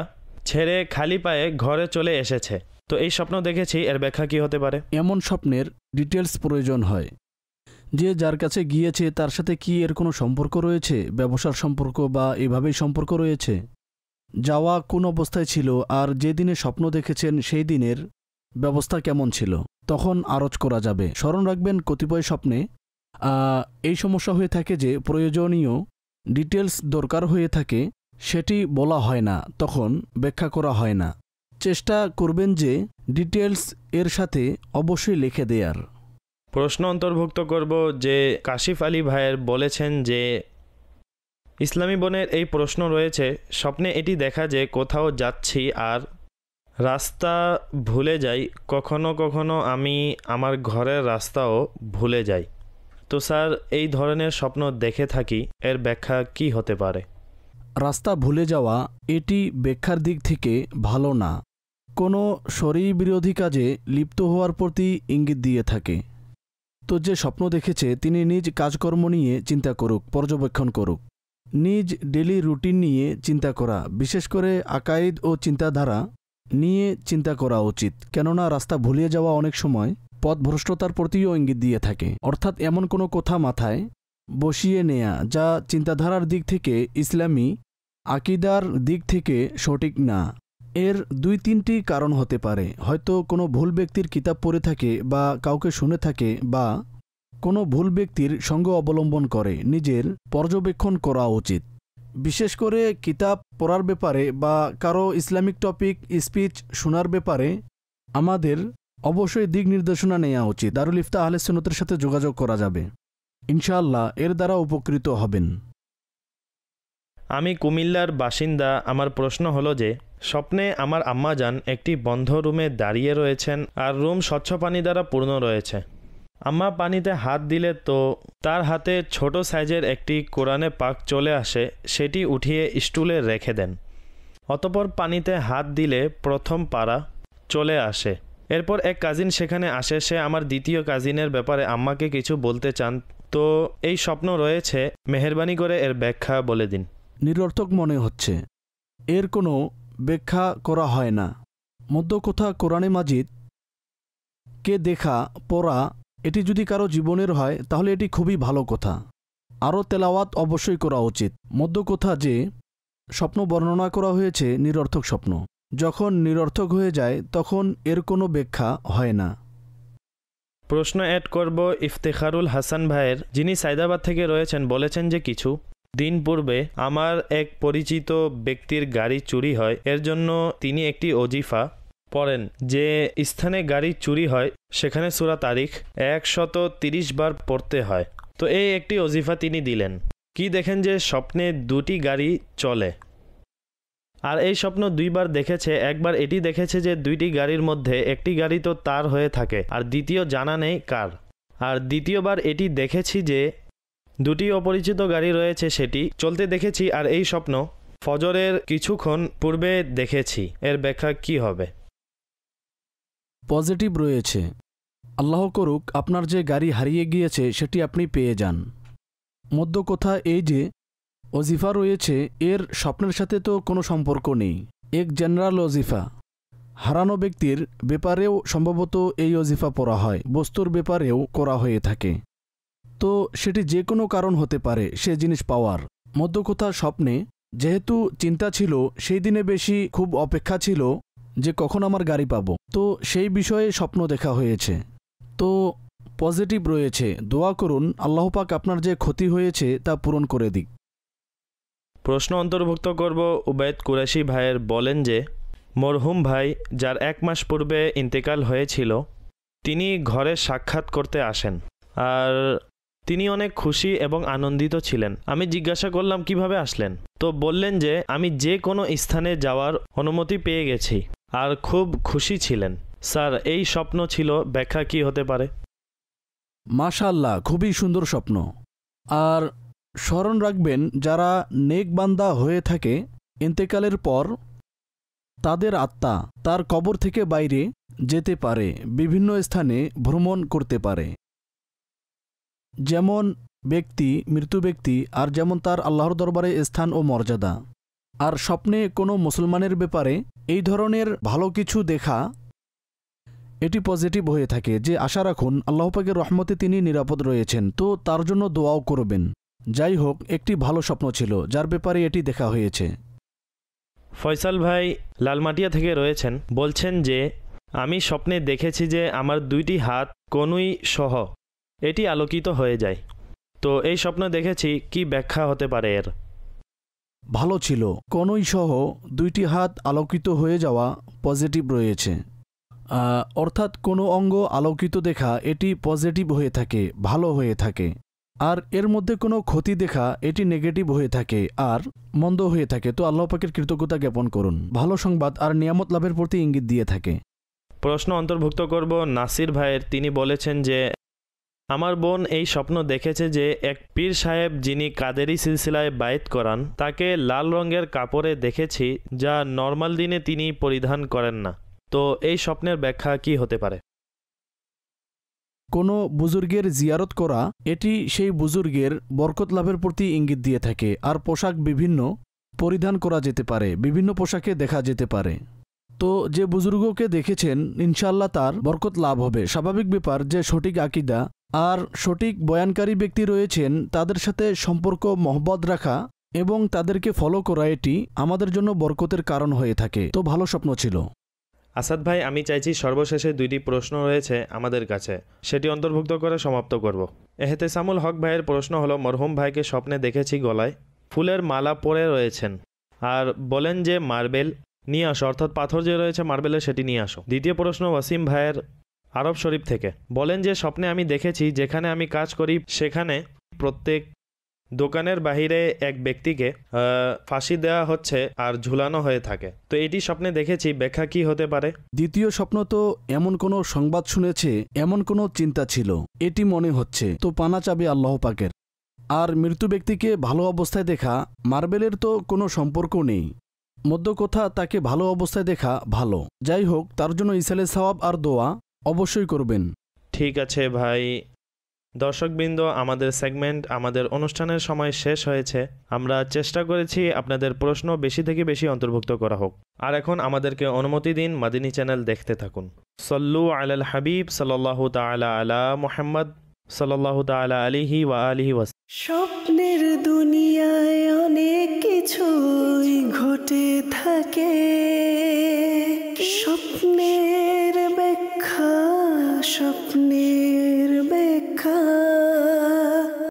ছেড়ে খালি পায়ে ঘরে চলে এসেছে, তো এই স্বপ্ন দেখেছি, এর ব্যাখ্যা কি হতে পারে? এমন স্বপ্নের ডিটেলস প্রয়োজন হয়, যে যার কাছে গিয়েছে তার সাথে কি এর কোনো সম্পর্ক রয়েছে, ব্যবসার সম্পর্ক বা এভাবেই সম্পর্ক রয়েছে, যাওয়া কোন অবস্থায় ছিল, আর যে দিনে স্বপ্ন দেখেছেন সেই দিনের ব্যবস্থা কেমন ছিল, তখন আরজ করা যাবে। স্মরণ রাখবেন, কতিপয় স্বপ্নে এই সমস্যা হয়ে থাকে যে প্রয়োজনীয় ডিটেলস দরকার হয়ে থাকে, সেটি বলা হয় না, তখন ব্যাখ্যা করা হয় না। চেষ্টা করবেন যে ডিটেলস এর সাথে অবশ্যই লিখে দেয়ার। প্রশ্ন অন্তর্ভুক্ত করব যে কাশিফ আলী ভাইয়ের বলেছেন যে ইসলামী বোনের এই প্রশ্ন রয়েছে, স্বপ্নে এটি দেখা যে কোথাও যাচ্ছি আর রাস্তা ভুলে যাই, কখনো কখনো আমি আমার ঘরের রাস্তাও ভুলে যাই। তো স্যার এই ধরনের স্বপ্ন দেখে থাকি, এর ব্যাখ্যা কি হতে পারে? রাস্তা ভুলে যাওয়া এটি ব্যাখ্যার দিক থেকে ভালো না, কোনো শরীর বিরোধী কাজে লিপ্ত হওয়ার প্রতি ইঙ্গিত দিয়ে থাকে। তো যে স্বপ্ন দেখেছে তিনি নিজ কাজকর্ম নিয়ে চিন্তা করুক, পর্যবেক্ষণ করুক, নিজ ডেলি রুটিন নিয়ে চিন্তা করা, বিশেষ করে আকাইদ ও চিন্তাধারা নিয়ে চিন্তা করা উচিত, কেননা রাস্তা ভুলিয়ে যাওয়া অনেক সময় পথভ্রষ্টতার প্রতিও ইঙ্গিত দিয়ে থাকে। অর্থাৎ এমন কোনো কথা মাথায় বসিয়ে নেয়া যা চিন্তাধারার দিক থেকে ইসলামী আকিদার দিক থেকে সঠিক না। এর ২-৩টি কারণ হতে পারে, হয়তো কোনো ভুল ব্যক্তির কিতাব পড়ে থাকে বা কাউকে শুনে থাকে বা কোনো ভুল ব্যক্তির সঙ্গ অবলম্বন করে। নিজের পর্যবেক্ষণ করা উচিত, বিশেষ করে কিতাব পড়ার ব্যাপারে বা কারো ইসলামিক টপিক স্পিচ শোনার ব্যাপারে আমাদের অবশ্যই দিক নির্দেশনা নেওয়া উচিত। দারুল ইফতা আহলে সুন্নতের সাথে যোগাযোগ করা যাবে, ইনশাআল্লাহ এর দ্বারা উপকৃত হবেন। আমি কুমিল্লার বাসিন্দা। আমার প্রশ্ন হলো যে স্বপ্নে আমার আম্মাজান একটি বন্ধ রুমে দাঁড়িয়ে রয়েছেন আর রুম স্বচ্ছ পানি দ্বারা পূর্ণ রয়েছে। আম্মা পানিতে হাত দিলে তো তার হাতে ছোট সাইজের একটি কোরআনে পাক চলে আসে, সেটি উঠিয়ে স্টুলে রেখে দেন। অতপর পানিতে হাত দিলে প্রথম পারা চলে আসে। এরপর এক কাজিন সেখানে আসে, সে আমার দ্বিতীয় কাজিনের ব্যাপারে আম্মাকে কিছু বলতে চান। তো এই স্বপ্ন রয়েছে, মেহেরবানি করে এর ব্যাখ্যা বলে দিন। নিরর্থক মনে হচ্ছে, এর কোনো ব্যাখ্যা করা হয় না। মধ্যকথা কোরআনে মাজিদ কে দেখা পড়া, এটি যদি কারো জীবনের হয় তাহলে এটি খুবই ভালো কথা, আরও তেলাওয়াত অবশ্যই করা উচিত। মধ্যকথা যে স্বপ্ন বর্ণনা করা হয়েছে নিরর্থক স্বপ্ন, যখন নিরর্থক হয়ে যায় তখন এর কোনো ব্যাখ্যা হয় না। প্রশ্ন অ্যাড করব ইফতেখারুল হাসান ভাইয়ের, যিনি সায়দাবাদ থেকে রয়েছেন, বলেছেন যে কিছু দিন পূর্বে আমার এক পরিচিত ব্যক্তির গাড়ি চুরি হয়। এর জন্য তিনি একটি ওজিফা পড়েন। যে স্থানে গাড়ি চুরি হয় সেখানে সূরা তারিখ 130 বার পড়তে হয়। তো এই একটি ওজিফা তিনি দিলেন। কি দেখেন যে স্বপ্নে দুটি গাড়ি চলে, আর এই স্বপ্ন দুইবার দেখেছে। একবার এটি দেখেছে যে দুইটি গাড়ির মধ্যে একটি গাড়ি তো তার হয়ে থাকে আর দ্বিতীয় জানা নেই কার, আর দ্বিতীয়বার এটি দেখেছি যে দুটি অপরিচিত গাড়ি রয়েছে, সেটি চলতে দেখেছি। আর এই স্বপ্ন ফজরের কিছুক্ষণ পূর্বে দেখেছি, এর ব্যাখ্যা কি হবে? পজিটিভ রয়েছে, আল্লাহ করুক আপনার যে গাড়ি হারিয়ে গিয়েছে সেটি আপনি পেয়ে যান। মধ্য কথা এই যে ওজিফা রয়েছে, এর স্বপ্নের সাথে তো কোনো সম্পর্ক নেই, এক জেনারেল ওজিফা। হারানো ব্যক্তির ব্যাপারেও সম্ভবত এই ওজিফা পড়া হয়, বস্তুর ব্যাপারেও করা হয়ে থাকে। তো সেটি যে কোনো কারণ হতে পারে সে জিনিস পাওয়ার। মধ্য কথা স্বপ্নে যেহেতু চিন্তা ছিল, সেই দিনে বেশি খুব অপেক্ষা ছিল যে কখন আমার গাড়ি পাবো, তো সেই বিষয়ে স্বপ্ন দেখা হয়েছে। তো পজিটিভ রয়েছে। দোয়া করুন আল্লাহ পাক আপনার যে ক্ষতি হয়েছে তা পূরণ করে দিক। প্রশ্ন অন্তর্ভুক্ত করব উবাইদ কুরাশি ভাইয়ের। বলেন যে মরহুম ভাই যার 1 মাস পূর্বে ইন্তেকাল হয়েছিল তিনি ঘরে সাক্ষাৎ করতে আসেন, আর তিনি অনেক খুশি এবং আনন্দিত ছিলেন। আমি জিজ্ঞাসা করলাম কিভাবে আসলেন, তো বললেন যে আমি যে কোনো স্থানে যাওয়ার অনুমতি পেয়ে গেছি আর খুব খুশি ছিলেন। স্যার এই স্বপ্ন ছিল, ব্যাখ্যা কি হতে পারে? মাশাআল্লাহ, খুবই সুন্দর স্বপ্ন। আর স্মরণ রাখবেন যারা নেক বান্দা হয়ে থাকে ইন্তেকালের পর তাদের আত্মা তার কবর থেকে বাইরে যেতে পারে, বিভিন্ন স্থানে ভ্রমণ করতে পারে। যেমন মৃত্যু ব্যক্তি আর যেমন তার আল্লাহর দরবারে স্থান ও মর্যাদা। আর স্বপ্নে কোনো মুসলমানের ব্যাপারে এই ধরনের ভালো কিছু দেখা এটি পজিটিভ হয়ে থাকে, যে আশা রাখুন আল্লাহ পাকের রহমতে তিনি নিরাপদ রয়েছেন, তো তার জন্য দোয়াও করবেন। যাই হোক, একটি ভালো স্বপ্ন ছিল যার ব্যাপারে এটি দেখা হয়েছে। ফয়সাল ভাই লালমাটিয়া থেকে রয়েছেন, বলছেন যে আমি স্বপ্নে দেখেছি যে আমার 2টি হাত কনুই সহ এটি আলোকিত হয়ে যায়। তো এই স্বপ্ন দেখেছি, কি ব্যাখ্যা হতে পারে এর? ভালো ছিল, কনুই সহ 2টি হাত আলোকিত হয়ে যাওয়া পজিটিভ রয়েছে। অর্থাৎ কোনো অঙ্গ আলোকিত দেখা এটি পজিটিভ হয়ে থাকে, ভালো হয়ে থাকে। আর এর মধ্যে কোনো ক্ষতি দেখা এটি নেগেটিভ হয়ে থাকে আর মন্দ হয়ে থাকে। তো আল্লাহ পাকের কৃতজ্ঞতা জ্ঞাপন করুন, ভালো সংবাদ আর নিয়ামত লাভের প্রতি ইঙ্গিত দিয়ে থাকে। প্রশ্ন অন্তর্ভুক্ত করব নাসির ভাইয়ের। তিনি বলেছেন যে আমার বোন এই স্বপ্ন দেখেছে যে এক পীর সাহেব যিনি কাদেরি সিলসিলায় বায়াত করান তাকে লাল রঙের কাপড়ে দেখেছি, যা নর্মাল দিনে তিনি পরিধান করেন না। তো এই স্বপ্নের ব্যাখ্যা কি হতে পারে? কোনো বুজুর্গের জিয়ারত করা এটি সেই বুজুর্গের বরকত লাভের প্রতি ইঙ্গিত দিয়ে থাকে। আর পোশাক বিভিন্ন পরিধান করা যেতে পারে, বিভিন্ন পোশাকে দেখা যেতে পারে। তো যে বুজুর্গকে দেখেছেন ইনশাআল্লাহ তার বরকত লাভ হবে। স্বাভাবিক ব্যাপার যে সঠিক আকীদা আর সঠিক বয়ানকারী ব্যক্তি রয়েছেন তাদের সাথে সম্পর্ক মহব্বত রাখা এবং তাদেরকে ফলো করা এটি আমাদের জন্য বরকতের কারণ হয়ে থাকে। তো ভালো স্বপ্ন ছিল। আসাদ ভাই, আমি চাইছি সর্বশেষে 2টি প্রশ্ন রয়েছে আমাদের কাছে, সেটি অন্তর্ভুক্ত করে সমাপ্ত করব। এহতেসামুল হক ভাইয়ের প্রশ্ন হলো মরহুম ভাইকে স্বপ্নে দেখেছি গলায় ফুলের মালা পরে রয়েছেন, আর বলেন যে মার্বেল নিয়ে আসো, অর্থাৎ পাথর যে রয়েছে মার্বেলের সেটি নিয়ে আসো। দ্বিতীয় প্রশ্ন ওয়াসিম ভাইয়ের আরব শরীফ থেকে, বলেন যে স্বপ্নে আমি দেখেছি যেখানে আমি কাজ করি সেখানে প্রত্যেক দোকানের বাহিরে এক ব্যক্তিকে ফাঁসি দেওয়া হচ্ছে আর ঝুলানো হয়ে থাকে। তো এটি স্বপ্নে দেখেছি, ব্যাখ্যা কি হতে পারে? দ্বিতীয় স্বপ্ন তো এমন কোনো সংবাদ শুনেছে, এমন কোনো চিন্তা ছিল এটি মনে হচ্ছে, তো পানা চাবে আল্লাহ পাকের। আর মৃত্যু ব্যক্তিকে ভালো অবস্থায় দেখা মার্বেলের তো কোনো সম্পর্ক নেই, মধ্য কথা তাকে ভালো অবস্থায় দেখা ভালো। যাই হোক, তার জন্য ইসালে সওয়াব আর দোয়া অবশ্যই করবেন। ঠিক আছে ভাই। দর্শকবৃন্দ, আমাদের সেগমেন্ট, আমাদের অনুষ্ঠানের সময় শেষ হয়েছে। আমরা চেষ্টা করেছি আপনাদের প্রশ্ন বেশি থেকে বেশি অন্তর্ভুক্ত করা হোক। আর এখন আমাদেরকে অনুমতি দিন মাদিনী চ্যানেল দেখতে থাকুন। সল্লু আলাল হাবিব সাল্লাল্লাহু তাআলা আলা মুহাম্মদ সাল্লাল্লাহু তাআলা আলাইহি ওয়া আলিহি ওয়াস। স্বপ্নের দুনিয়ায় অনেক কিছুই ঘটে থাকে।